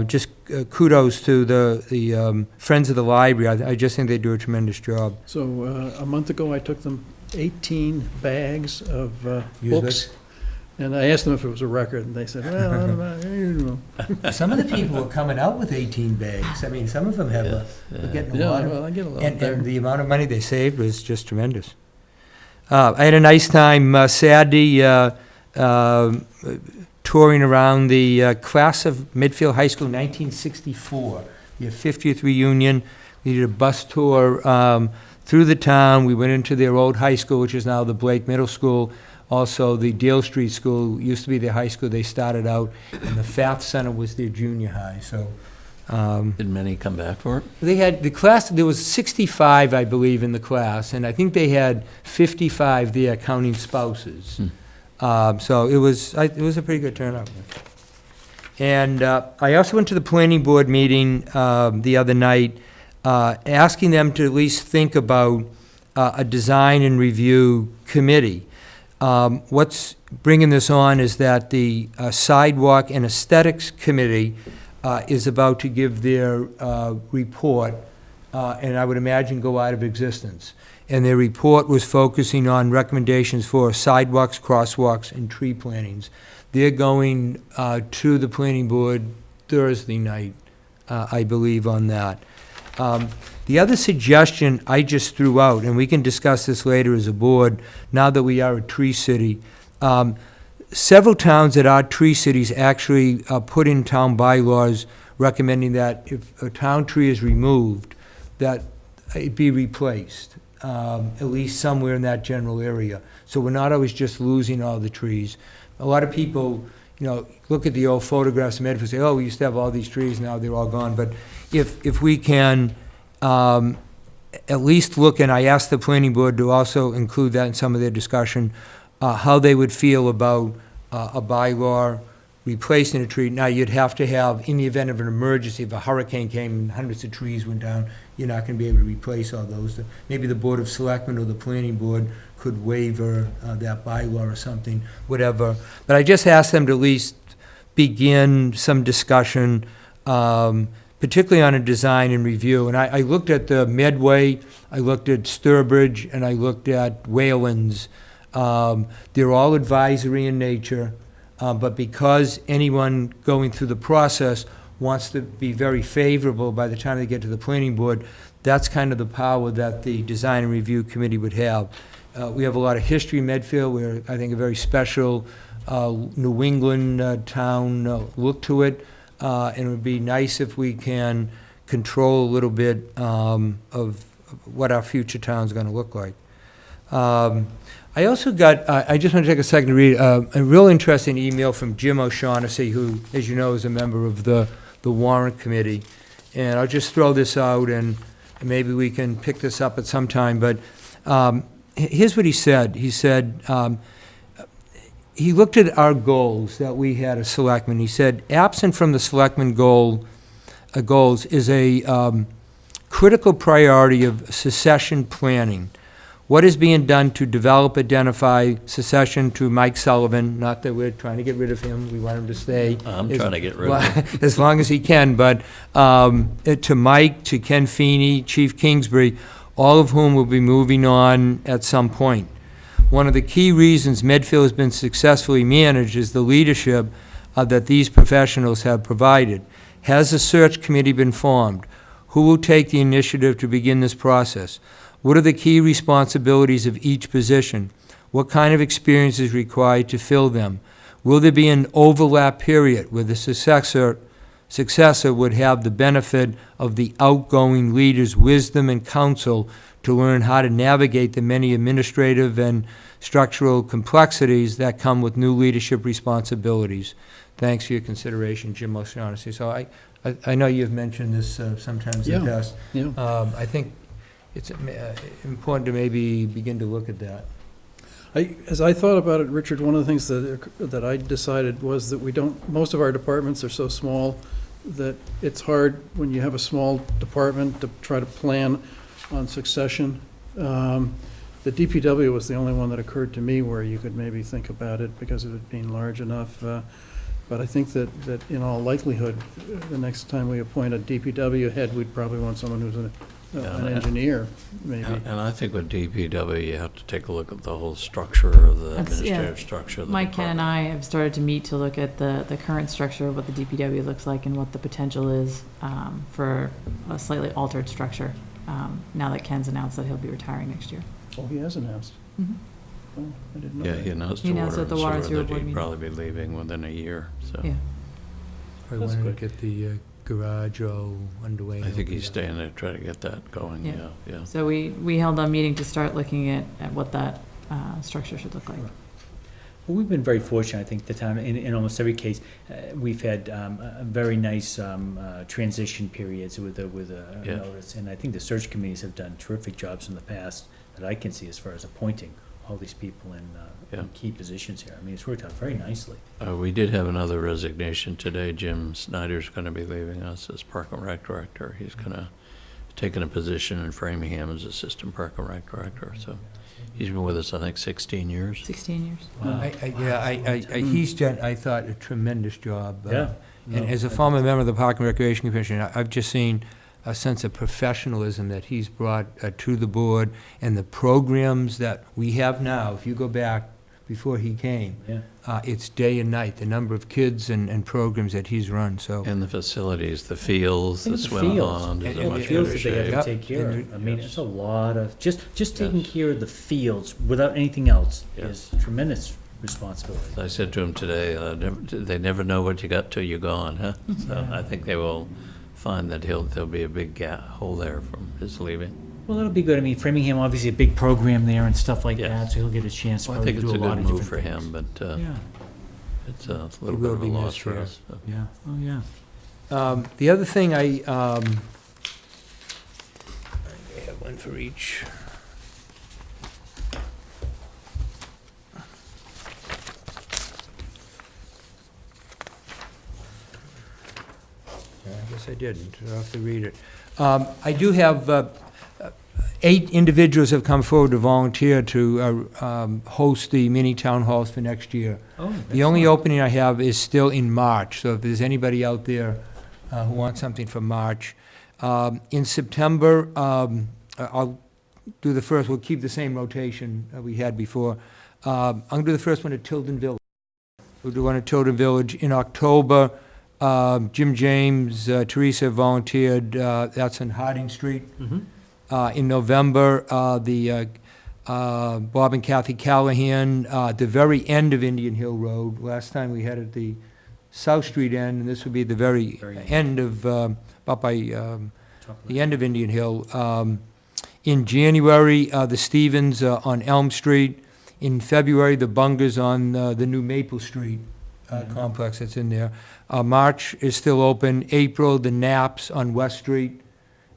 just kudos to the Friends of the Library. I just think they do a tremendous job. So a month ago, I took them 18 bags of Used books, and I asked them if it was a record, and they said, well, I don't know. Some of the people are coming out with 18 bags. I mean, some of them have are getting a Yeah, lot of. well, I get a lot And there. the amount of money they saved was just tremendous. I had a nice time Saturday touring around the class of Medfield High School 1964, the 50th reunion. We did a bus tour through the town. We went into their old high school, which is now the Blake Middle School. Also, the Dale Street School used to be their high school. They started out, and the Fath Center was their junior high. So Did many come back for it? they had the class, there was 65, I believe, in the class, and I think they had 55 there, counting spouses. So it was a pretty good turnout. And I also went to the planning board meeting the other night, asking them to at least think about a design and review committee. What's bringing this on is that the Sidewalk and Aesthetics Committee is about to give their report, and I would imagine go out of existence. And their report was focusing on recommendations for sidewalks, crosswalks, and tree plantings. They're going to the planning board Thursday night, I believe, on that. The other suggestion I just threw out, and we can discuss this later as a board, now that we are a tree city, several towns that are tree cities actually put in town bylaws recommending that if a town tree is removed, that it be replaced, at least somewhere in that general area. So we're not always just losing all the trees. A lot of people, look at the old photographs of Medfield and say, oh, we used to have all these trees, now they're all gone. But if we can at least look, and I asked the planning board to also include that in some of their discussion, how they would feel about a bylaw replacing a tree. Now, you'd have to have, in the event of an emergency, if a hurricane came and hundreds of trees went down, you're not going to be able to replace all those. Maybe the Board of Selectmen or the Planning Board could waiver that bylaw or something, whatever. But I just asked them to at least begin some discussion, particularly on a design and review. And I looked at the Medway, I looked at Sturbridge, and I looked at Waylands. They're all advisory in nature, but because anyone going through the process wants to be very favorable by the time they get to the planning board, that's kind of the power that the design and review committee would have. We have a lot of history in Medfield. We're, I think, a very special New England town look to it, and it would be nice if we can control a little bit of what our future town's going to look like. I also got, I just want to take a second to read a real interesting email from Jim O'Shaughnessy, who, as you know, is a member of the warrant committee. And I'll just throw this out, and maybe we can pick this up at some time. But here's what he said. He said, he looked at our goals that we had as selectmen. He said, absent from the selectmen goals is a critical priority of succession planning. What is being done to develop, identify succession to Mike Sullivan? Not that we're trying to get rid of him, we want him to stay. I'm trying to get rid of him. As long as he can, but to Mike, to Ken Feeney, Chief Kingsbury, all of whom will be moving on at some point. One of the key reasons Medfield has been successfully managed is the leadership that these professionals have provided. Has a search committee been formed? Who will take the initiative to begin this process? What are the key responsibilities of each position? What kind of experience is required to fill them? Will there be an overlap period where the successor would have the benefit of the outgoing leader's wisdom and counsel to learn how to navigate the many administrative and structural complexities that come with new leadership responsibilities? Thanks for your consideration, Jim O'Shaughnessy. So I know you've mentioned this sometimes in the past. Yeah. I think it's important to maybe begin to look at that. As I thought about it, Richard, one of the things that I decided was that most of our departments are so small that it's hard when you have a small department to try to plan on succession. The DPW was the only one that occurred to me where you could maybe think about it because of it being large enough. But I think that in all likelihood, the next time we appoint a DPW head, we'd probably want someone who's an engineer, maybe. And I think with DPW, you have to take a look at the whole structure of the That's- administrative structure of the Mike, Ken, and department. I have started to meet to look at the current structure of what the DPW looks like and what the potential is for a slightly altered structure, now that Ken's announced that he'll be retiring next year. Oh, he has announced. Mhm. Oh, I didn't know Yeah, that. he announced He to announced water at the and water sewer sewer that board he'd meeting. probably be leaving within a year, so. Yeah. I That's wanted to good. get the garage all underway. I think he's staying there to try to get that going, Yeah. yeah. So we held a meeting to start looking at what that structure should look like. Well, we've been very fortunate, I think, the town, in almost every case, we've had a very nice transition periods with a Yeah. notice. And I think the search committees have done terrific jobs in the past that I can see as far as appointing all these people in key positions here. I mean, it's worked out very nicely. We did have another resignation today. Jim Snyder's going to be leaving us as Park and Rec Director. He's going to take a position in Framingham as Assistant Park and Rec Director, so he's been with us, I think, 16 years. 16 years. Wow. He's done, I thought, a tremendous job. Yeah. And as a former member of the Park and Recreation Commission, I've just seen a sense of professionalism that he's brought to the board, and the programs that we have now, if you go back before he came, Yeah. it's day and night, the number of kids and programs that he's run, so. And the facilities, the fields, the Think of swim fields. pond is And a the much fields better that they have shape. to take care And of. I mean, yes. it's a lot of, just taking Yes. care of the fields without anything else Yes. is tremendous responsibility. I said to him today, they never know what you got till you're gone, huh? So I think they will find that there'll be a big hole there from his leaving. Well, that'll be good. I mean, Framingham, obviously a big program there and stuff like Yeah. that, so he'll get a chance to Well, I probably think do it's a a lot good of move different for things. him, but Yeah, it's a little He bit will of a be loss missed for here. us. so. yeah, oh, yeah. The other thing one for each. I guess I didn't. I'll have to read it. I do have 8 individuals have come forward to volunteer to host the mini town halls for next year. Oh, The only opening I have is still in March, so if there's anybody out there who wants something for March. In September, I'll do the first, we'll keep the same rotation we had before. I'm going to do the first one at Tilden Village. We'll do one at Tilden Village. In October, Jim James, Teresa volunteered, that's on Harding Street. In November, Bob and Kathy Callahan, the very end of Indian Hill Road. Last time we had it at the South Street end, and this would be the very end of, about by the end of Indian Hill. In January, the Stevens on Elm Street. In February, the Bungers on the new Maple Street complex that's in there. March is still open. April, the Knaps on West Street.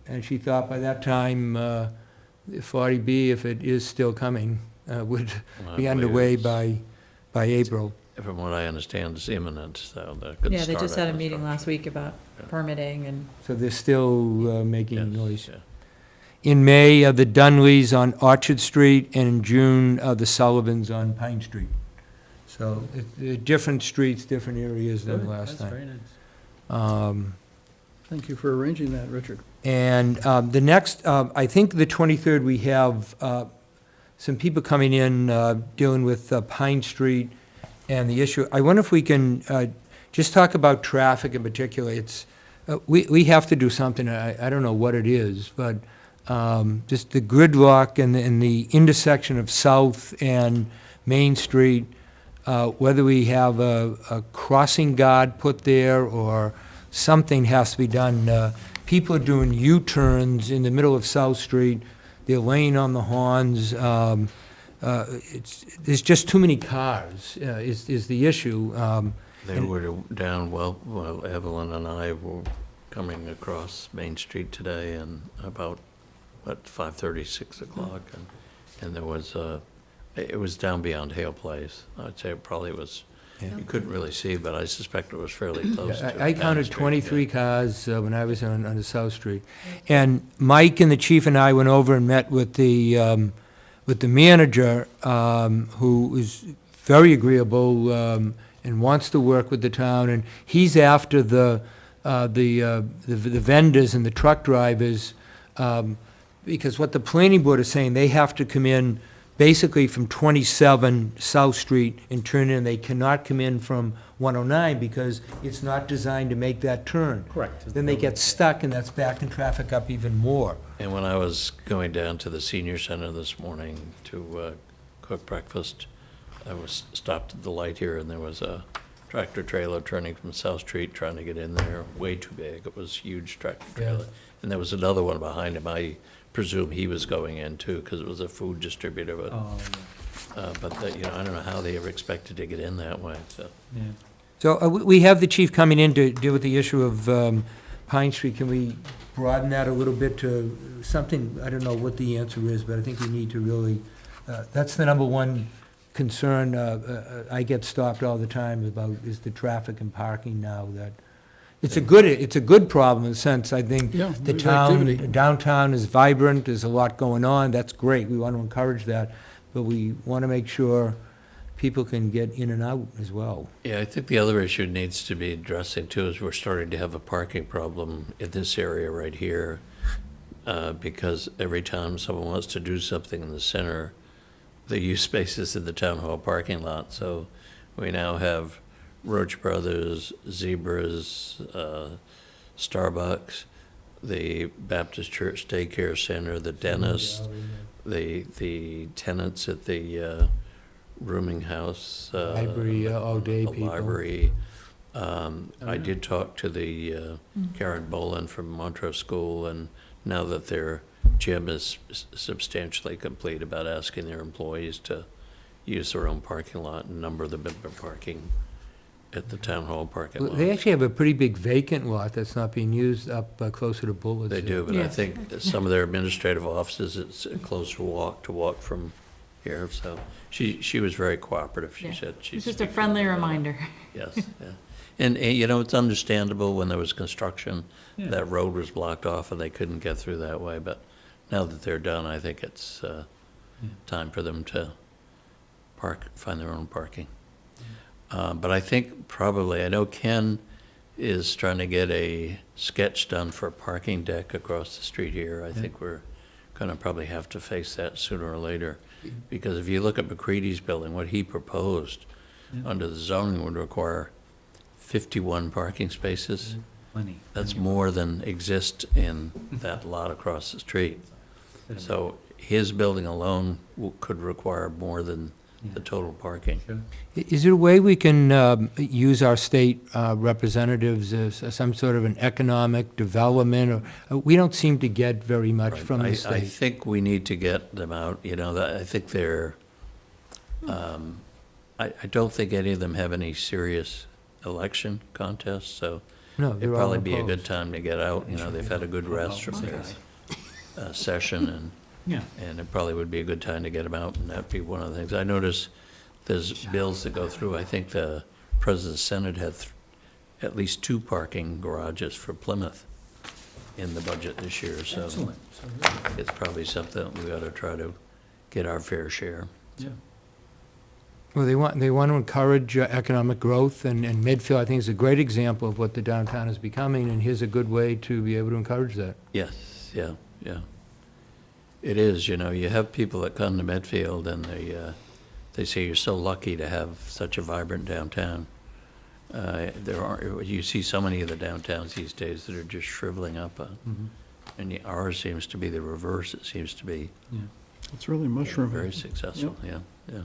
And she thought by that time, 40B, if it is still coming, would be underway by April. From what I understand, it's imminent, so that could Yeah, start. they just had a that meeting construction. last week about permitting and, So they're still making Yes, noise. yeah. In May, the Dunleys on Orchard Street, and in June, the Sullivans on Pine Street. So different streets, different areas than last That's time. very nice. Thank you for arranging that, Richard. And the next, I think the 23rd, we have some people coming in dealing with Pine Street and the issue. I wonder if we can just talk about traffic in particular. It's, we have to do something, I don't know what it is, but just the gridlock and the intersection of South and Main Street, whether we have a crossing guard put there or something has to be done. People are doing U-turns in the middle of South Street. They're laying on the horns. There's just too many cars is the issue. They were down, well, Evelyn and I were coming across Main Street today and about, 5:30, 6 o'clock, and there was, it was down beyond Hale Place. I'd say it probably was, you couldn't really see, but I suspect it was fairly close to I Main counted Street, 23 yeah. cars when I was on the South Street. And Mike and the chief and I went over and met with the manager, who is very agreeable and wants to work with the town. And he's after the vendors and the truck drivers, because what the planning board is saying, they have to come in basically from 27 South Street and turn in. They cannot come in from 109 because it's not designed to make that turn. Correct. Then they get stuck, and that's backing traffic up even more. And when I was going down to the senior center this morning to cook breakfast, I was stopped at the light here, and there was a tractor trailer turning from South Street, trying to get in there, way too big. It was a huge tractor trailer. Yeah. And there was another one behind him. I presume he was going in too, because it was a food distributor, but, Oh, I don't know how they ever expected to get in that way, so. yeah. So we have the chief coming in to deal with the issue of Pine Street. Can we broaden that a little bit to something, I don't know what the answer is, but I think we need to really, that's the number one concern I get stopped all the time about, is the traffic and parking now. That it's a good problem in the sense, I think, Yeah, the there's town, activity. downtown is vibrant, there's a lot going on, that's great, we want to encourage that, but we want to make sure people can get in and out as well. Yeah, I think the other issue needs to be addressing too is we're starting to have a parking problem in this area right here, because every time someone wants to do something in the center, they use spaces in the town hall parking lot. So we now have Roach Brothers, Zebras, Starbucks, the Baptist Church Daycare Center, the dentist, the tenants at the rooming house. Library, all-day the people. Library. I did talk to the Karen Boland from Montrose School, and now that their gym is substantially complete, about asking their employees to use their own parking lot, and a number of them have been parking at the town hall parking Well, lot. they actually have a pretty big vacant lot that's not being used up closer to Bullitt's. They do, but I Yes. think that some of their administrative offices, it's a closer walk from here, so she was very cooperative, she Yeah. said. It's just a friendly reminder. Yes, yeah. And, you know, it's understandable when there was construction, Yeah. that road was blocked off and they couldn't get through that way, but now that they're done, I think it's time for them to find their own parking. But I think probably, I know Ken is trying to get a sketch done for a parking deck across the street here. I think we're gonna probably have to face that sooner or later. Because if you look at McCready's building, what he proposed under the zoning would require 51 parking spaces. Plenty. That's more than exist in that lot across the street. So his building alone could require more than the total parking. Sure. Is there a way we can use our state representatives as some sort of an economic development? Or we don't seem to get very much from the I state. think we need to get them out, you know, I think they're, I don't think any of them have any serious election contests, so No, it'd they're all probably be a good opposed. time to get out, you know, they've had a good rest from their session, Yeah. and it probably would be a good time to get them out, and that'd be one of the things. I notice there's bills that go through, I think the President's Senate had at least 2 parking garages for Plymouth in the budget this year, so Excellent. it's probably something we ought to try to get our fair share. Yeah. Well, they want to encourage economic growth, and Medfield, I think, is a great example of what the downtown is becoming, and here's a good way to be able to encourage that. Yes, yeah, yeah. It is, you know, you have people that come to Medfield and they say you're so lucky to have such a vibrant downtown. You see so many of the downtowns these days that are just shriveling up, and ours seems to be the reverse. It seems to be It's really mushrooming. very successful, yeah, yeah.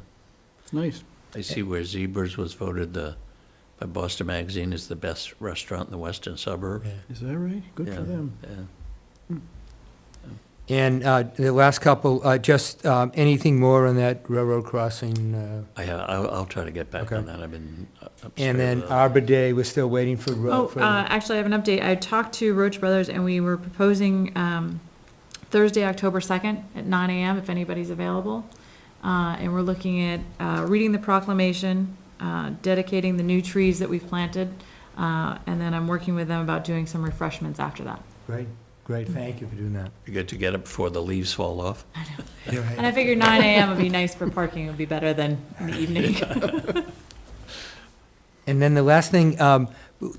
It's nice. I see where Zebras was voted by Boston Magazine as the best restaurant in the western suburb. Is that right? Good Yeah, for them. yeah. And the last couple, just anything more on that railroad crossing? I'll try to get back Okay. on that. I've been upstairs. And then Arbor Day, we're still waiting for. Actually, I have an update. I talked to Roach Brothers, and we were proposing Thursday, October 2nd at 9 a.m., if anybody's available. And we're looking at reading the proclamation, dedicating the new trees that we've planted, and then I'm working with them about doing some refreshments after that. Great, thank you for doing that. Be good to get it before the leaves fall off. And I figured 9 a.m. would be nice for parking, would be better than in the evening. And then the last thing, can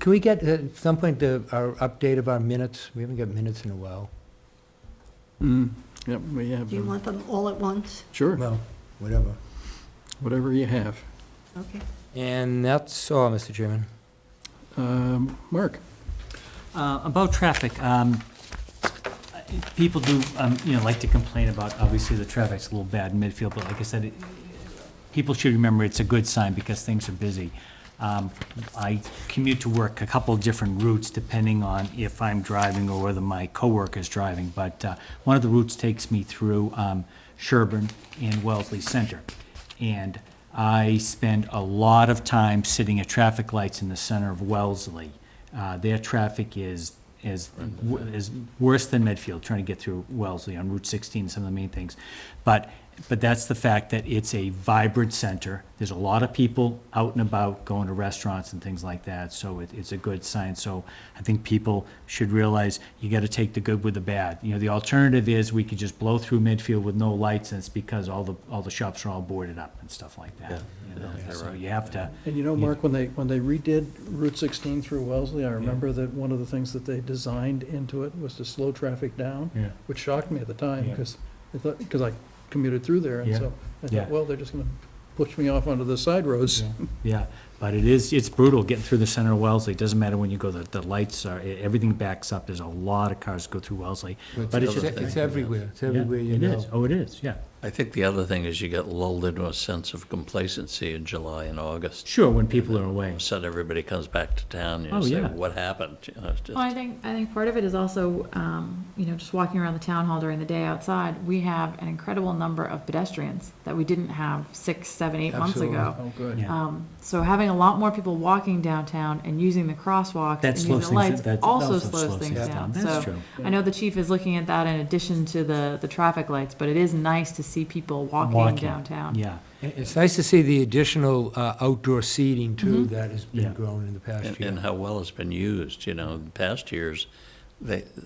we get at some point our update of our minutes? We haven't got minutes in a while. Yep, we have Do you them. want them all at once? Sure, Well, whatever. whatever you have. Okay. And that's all, Mr. Chairman. Mark? About traffic, people do, like to complain about, obviously, the traffic's a little bad in Midfield, but like I said, people should remember it's a good sign because things are busy. I commute to work a couple different routes depending on if I'm driving or whether my coworker's driving, but one of the routes takes me through Sherburne and Wellesley Center. And I spend a lot of time sitting at traffic lights in the center of Wellesley. Their traffic is worse than Medfield, trying to get through Wellesley on Route 16, some of the main things. But that's the fact that it's a vibrant center. There's a lot of people out and about going to restaurants and things like that, so it's a good sign. So I think people should realize you gotta take the good with the bad. You know, the alternative is we could just blow through Midfield with no lights, and it's because all the shops are all boarded up and stuff like that. You know, yeah, so right. you have to, And you know, Mark, when they redid Route 16 through Wellesley, I remember that one of the things that they designed into it was to slow traffic down, yeah. which shocked me at the time, Yeah. because I commuted through there, and Yeah. so I Yeah. thought, well, they're just gonna push me off onto the side roads. Yeah, but it's brutal getting through the center of Wellesley. It doesn't matter when you go, the lights are, everything backs up. There's a lot of cars go through Wellesley. But it's just, It's everywhere, it's everywhere you Yeah, know. it is. Oh, it is, yeah. I think the other thing is you get lulled into a sense of complacency in July and August. Sure, when people are away. Suddenly everybody comes back to town, Oh, you say, yeah. what happened? You know, it's just, Well, I think part of it is also, just walking around the town hall during the day outside, we have an incredible number of pedestrians that we didn't have 6, 7, 8 months Absolutely. ago. Oh, good. Yeah. So having a a lot more people walking downtown and using the crosswalks That and slows using the things, lights that also slows things down. That's So true. I know the chief is looking at that in addition to the traffic lights, but it is nice to see people walking Walking. downtown. Yeah, It's nice to see the additional outdoor seating, too, that has Yeah. been grown in the past year. And how well it's been used, you know, in past years,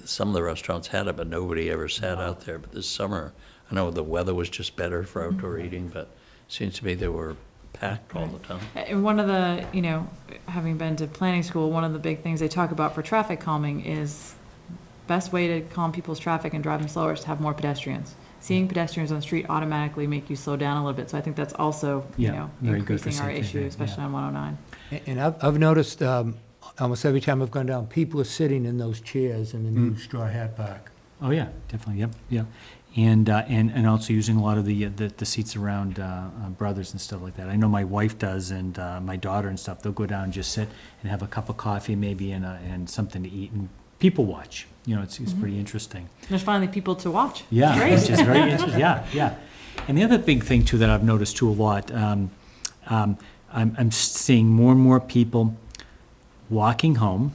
some of the restaurants had it, but nobody ever sat out there. But this summer, I know the weather was just better for outdoor eating, but it seems to me they were packed all the time. And one of the, having been to planning school, one of the big things they talk about for traffic calming is best way to calm people's traffic and drive them slower is to have more pedestrians. Seeing pedestrians on the street automatically make you slow down a little bit. So I think that's also, Yeah, very good for increasing our safety, issue, yeah. especially on 109. And I've noticed, almost every time I've gone down, people are sitting in those chairs in the new Straw Hat Park. oh, yeah, definitely, yep, yeah. And also using a lot of the seats around Brothers and stuff like that. I know my wife does, and my daughter and stuff, they'll go down and just sit and have a cup of coffee maybe and something to eat and people watch. It's pretty interesting. There's finally people to watch. Yeah, Great. which is very interesting, yeah. And the other big thing too that I've noticed too a lot, I'm seeing more and more people walking home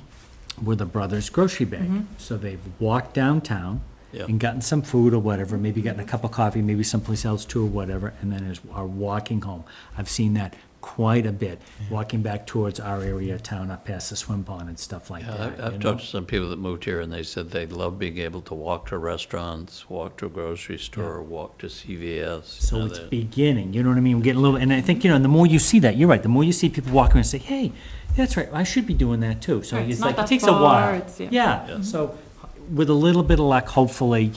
with a Brothers grocery bag. So they've walked downtown Yeah. and gotten some food or whatever, maybe gotten a cup of coffee, maybe someplace else too or whatever, and then are walking home. I've seen that quite a bit, walking back towards our area of town, up past the swim pond and stuff like Yeah, that. I've you know? talked to some people that moved here, and they said they love being able to walk to restaurants, walk to a grocery store, walk to CVS. So you know, it's that- beginning, you know what I mean? We're getting a little, and I think, and the more you see that, you're right, the more you see people walking and say, hey, that's right, I should be doing that too. So Right, it's it's not like, it that takes a far, while. it's- yeah. Yeah, so with a little bit of luck, hopefully,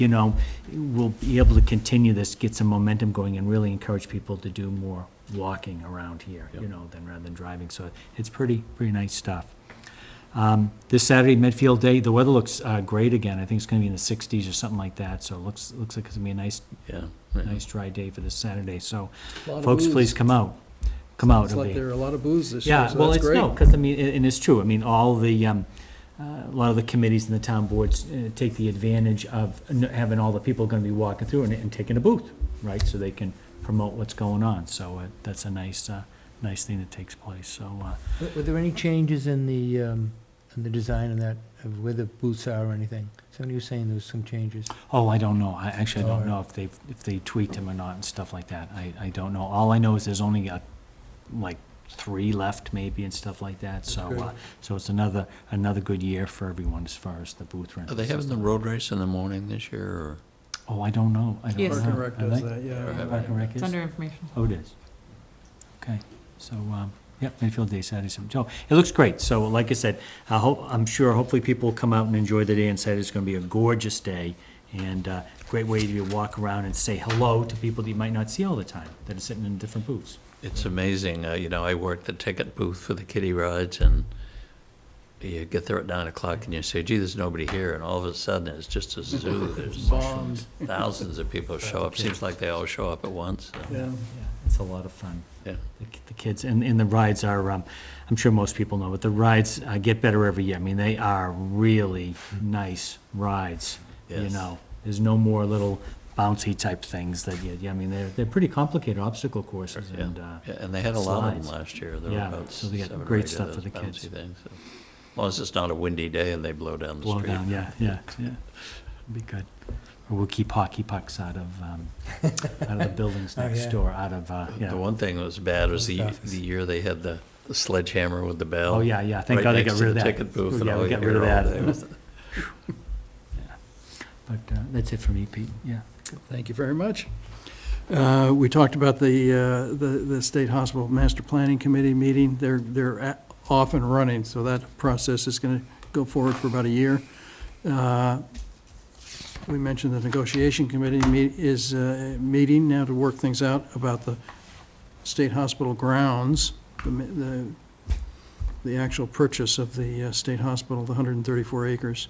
we'll be able to continue this, get some momentum going and really encourage people to do more walking around here, than rather than driving. So it's pretty nice stuff. This Saturday, Medfield Day, the weather looks great again. I think it's gonna be in the 60s or something like that. So it looks like it's gonna be a nice dry day for this Saturday. So Lot of folks, booze. please come out. Come out. It's It'll like be- there are a lot of booze this year, yeah, so well, that's it's, great. no, because, and it's true, all the, a lot of the committees and the town boards take the advantage of having all the people gonna be walking through and taking a booth, right, so they can promote what's going on, so that's a nice thing that takes place, so, Were there any changes in the design and that, of where the booths are or anything? Somebody was saying there was some changes. oh, I don't know, I actually don't Alright. know if they tweaked them or not and stuff like that, I don't know, all I know is there's only like 3 left maybe and stuff like that, so, good. so it's another good year for everyone as far as the booth rentals. Are they having the road race in the morning this year, or? Oh, I don't know, I don't know. Yes. Park and Rec Are does they? that, yeah. Park and Rec It's is? under information. Oh, it is. Okay, so, Medfield Day, Saturday, so it looks great. So like I said, I'm sure hopefully people will come out and enjoy the day, and Saturday's gonna be a gorgeous day. And great way to walk around and say hello to people that you might not see all the time, that are sitting in different booths. It's amazing, I worked the ticket booth for the kiddie rides, and you get there at 9 o'clock and you say, gee, there's nobody here, and all of a sudden, it's just a zoo. There's Bombed. thousands of people show up. Seems like they all show up at once. So, Yeah. Yeah, it's a lot of fun. Yeah. The kids, and the rides are, I'm sure most people know, but the rides get better every year. They are really nice rides, Yes. There's no more little bouncy type things that, they're pretty complicated obstacle courses Yeah. and, Yeah, and they had a lot of them slides. last year. There were Yeah, about so they got 7 or great 8 of stuff for those the kids. bouncy things, so. As long as it's not a windy day and they blow down the blow street. down, yeah. It'd be good. Or we'll keep hockey pucks out of the buildings Oh, next yeah. door, out of, The one thing that was bad was the Post office. year they had the sledgehammer with the bell. Oh, yeah, thank right God they next got to rid of the that. ticket booth, and Yeah, all we you got hear rid of all that. day was- But that's it for me, Pete, yeah. Thank you very much. We talked about the State Hospital Master Planning Committee meeting. They're off and running, so that process is going to go forward for about a year. We mentioned the negotiation committee is meeting now to work things out about the state hospital grounds, the actual purchase of the state hospital, the 134 acres.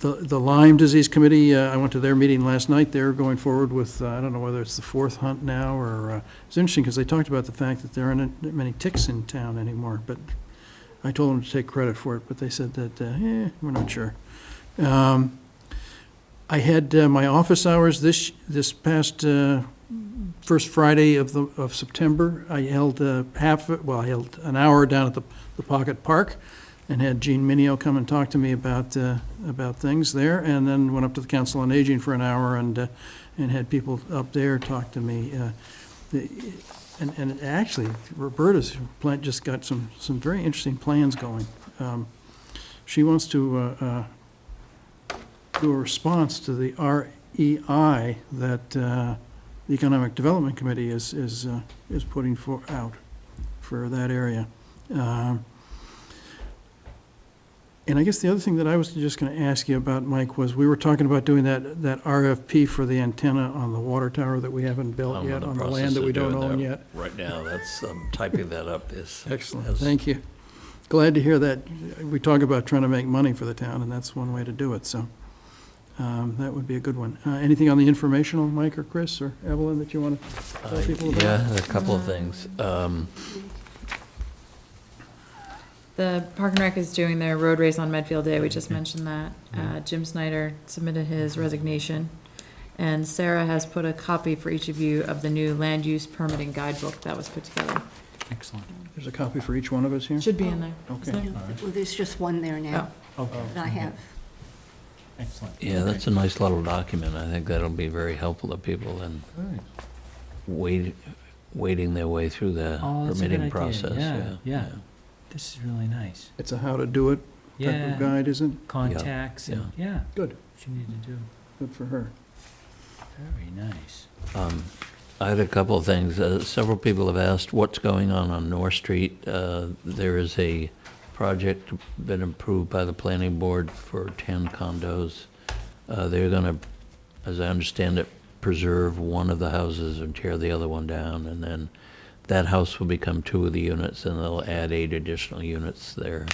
The Lyme Disease Committee, I went to their meeting last night. They're going forward with, I don't know whether it's the 4th hunt now, or, it's interesting because they talked about the fact that there aren't many ticks in town anymore, but I told them to take credit for it, but they said that, we're not sure. I had my office hours this past first Friday of September, I held I held an hour down at the Pocket Park and had Gene Minio come and talk to me about things there, and then went up to the Council on Aging for an hour and had people up there talk to me. And actually, Roberta's plant just got some very interesting plans going. She wants to do a response to the REI that the Economic Development Committee is putting out for that area. And I guess the other thing that I was just going to ask you about, Mike, was we were talking about doing that RFP for the antenna on the water tower that we haven't built I'm in yet the on the process land that of we don't doing own that yet. Right now, that's, typing that up is. Excellent, thank you. Glad to hear that. We talk about trying to make money for the town, and that's one way to do it, so that would be a good one. Anything on the informational, Mike or Chris or Evelyn, that you want to tell people about? Yeah, a couple of things. The Park and Rec is doing their road race on Medfield Day, we just mentioned that. Jim Snyder submitted his resignation, and Sarah has put a copy for each of you of the new land use permitting guidebook that was put together. Excellent. There's a copy for each one of us here? Should be in there. Okay. Isn't there? Well, there's just one there now Okay. that I have. Excellent. Yeah, that's a nice little document. I think that'll be very helpful to people in wading their way through the Oh, that's a good permitting idea. process. Yeah. This is really nice. It's a how to do it type Yeah. of guide, isn't Contacts and, yeah. Good. What you need to do. Good for her. Very nice. I had a couple of things. Several people have asked what's going on North Street. There is a project been approved by the planning board for 10 condos. They're going to, as I understand it, preserve one of the houses and tear the other one down, and then that house will become 2 of the units, and they'll add 8 additional units there.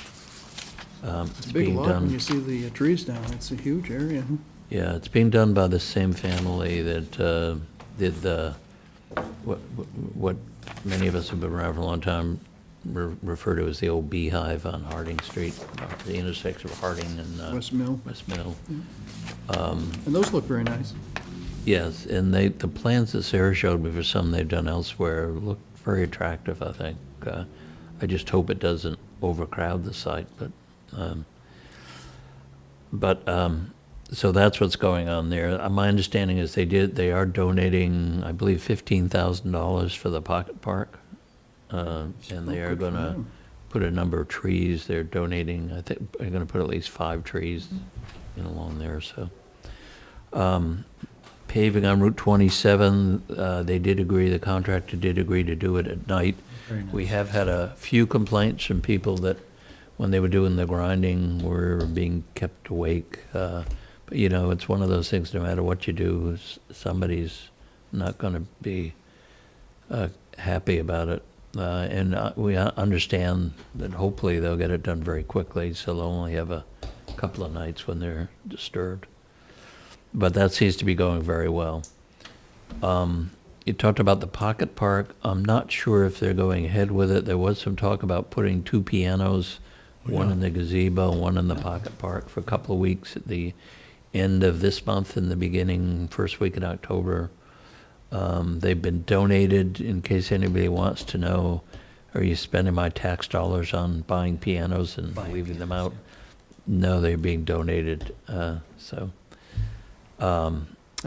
It's a big being lot when done. you see the trees down. It's a huge area. Yeah, it's being done by the same family that did the, what many of us have been around for a long time refer to as the old beehive on Harding Street, the intersection of Harding and West Mill. West Mill. And those look very nice. Yes, and the plans that Sarah showed me for some they've done elsewhere look very attractive, I think. I just hope it doesn't overcrowd the site, so that's what's going on there. My understanding is they are donating, I believe, $15,000 for the Pocket Park. And they are good for gonna them. put a number of trees. They're donating, I think, they're gonna put at least 5 trees in along there, so. Paving on Route 27, the contractor did agree to do it at night. Very nice. We have had a few complaints from people that when they were doing the grinding were being kept awake. But, it's one of those things, no matter what you do, somebody's not gonna be happy about it. And we understand that hopefully they'll get it done very quickly, so they'll only have a couple of nights when they're disturbed. But that seems to be going very well. You talked about the Pocket Park. I'm not sure if they're going ahead with it. There was some talk about putting 2 pianos, one in the gazebo, one in the Pocket Park for a couple of weeks at the end of this month and the first week in October. They've been donated, in case anybody wants to know, are you spending my tax dollars on buying pianos and leaving them out? No, they're being donated, And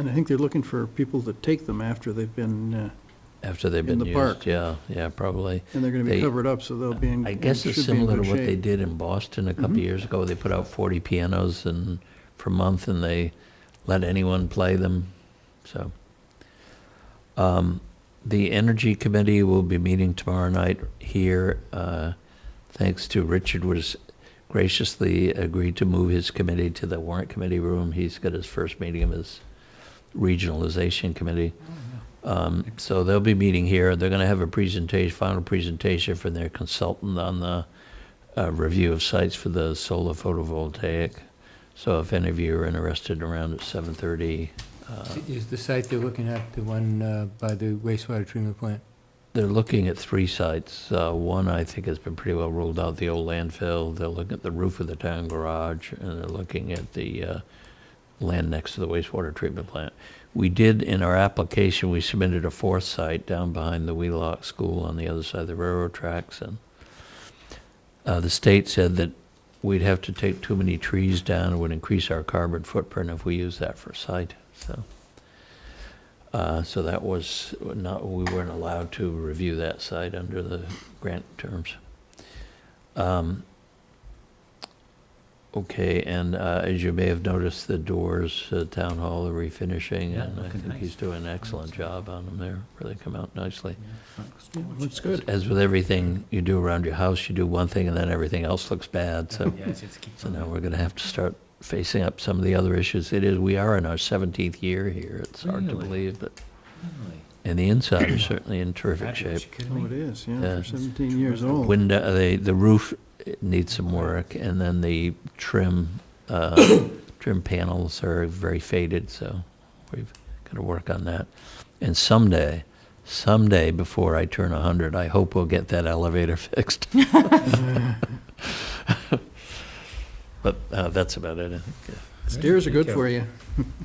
I think they're looking for people to take them after they've been, after they've In been the used. park. Yeah, probably. and they're going to be They- covered up, so they'll be in. I guess it's should be in similar to good what they shape. did in Boston a couple years ago. They put out 40 pianos for a month, and they let anyone play them, so. The Energy Committee will be meeting tomorrow night here. Thanks to Richard was graciously agreed to move his committee to the Warrant Committee room. He's got his first meeting of his regionalization committee. So they'll be meeting here. They're going to have a final presentation from their consultant on the review of sites for the solar photovoltaic. So if any of you are interested, around at 7:30. Is the site they're looking at the one by the wastewater treatment plant? They're looking at 3 sites. One, I think, has been pretty well ruled out, the old landfill. They're looking at the roof of the town garage, and they're looking at the land next to the wastewater treatment plant. We did, in our application, we submitted a fourth site down behind the Wheelock School on the other side of the railroad tracks, and the state said that we'd have to take too many trees down. It would increase our carbon footprint if we use that for a site, so. So that was not, we weren't allowed to review that site under the grant terms. Okay, and as you may have noticed, the doors, Town Hall are refinishing, Yeah, and I looking think nice. he's doing an excellent job on them there. Really come out nicely. Looks good. As with everything you do around your house, you do one thing and then everything else looks bad, so. Yeah, it's keep So on. now we're gonna have to start facing up some of the other issues. We are in our 17th year here. It's hard to Really? believe, but, Really? and the inside is certainly in terrific Fabulous. shape. You kidding Oh, it me? is, yeah, Yeah. for 17 years old. Window, the roof needs some work, and then the trim panels are very faded, so we've got to work on that. And someday, before I turn 100, I hope we'll get that elevator fixed. But that's about it, I think. Stairs are good for you.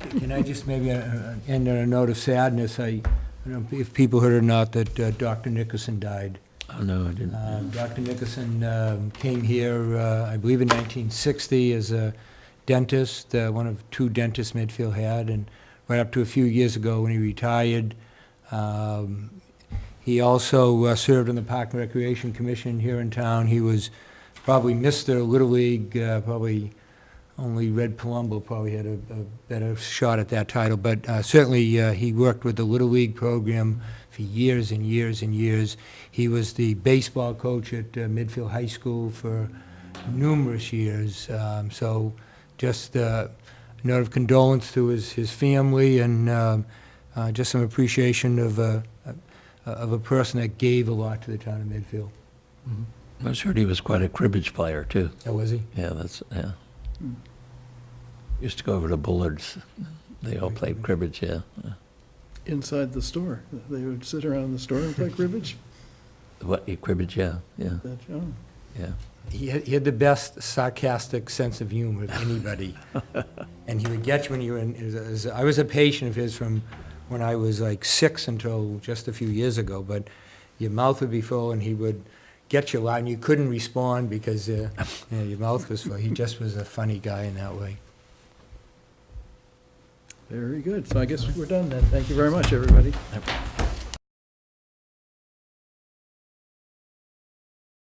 Can I just maybe end on a note of sadness? I don't know if people heard or not that Dr. Nickerson died. Oh, no, I didn't. Dr. Nickerson came here, I believe in 1960, as a dentist, one of two dentists Medfield had, and right up to a few years ago when he retired. He also served on the Park and Recreation Commission here in town. He was probably Mr. Little League, probably only Red Palumbo probably had a better shot at that title, but certainly he worked with the Little League program for years and years and years. He was the baseball coach at Medfield High School for numerous years. So just a note of condolence to his family, and just some appreciation of a person that gave a lot to the town of Medfield. I heard he was quite a cribbage player, too. Oh, was he? Yeah, yeah. Used to go over to Bullard's. They all played cribbage, yeah. Inside the store. They would sit around the store and play cribbage? What, cribbage, yeah. Oh. Yeah. He had the best sarcastic sense of humor of anybody. And he would get you when you were in, I was a patient of his from when I was like 6 until just a few years ago, but your mouth would be full and he would get you loud and you couldn't respond because your mouth was full. He just was a funny guy in that way. Very good. So I guess we're done then. Thank you very much, everybody.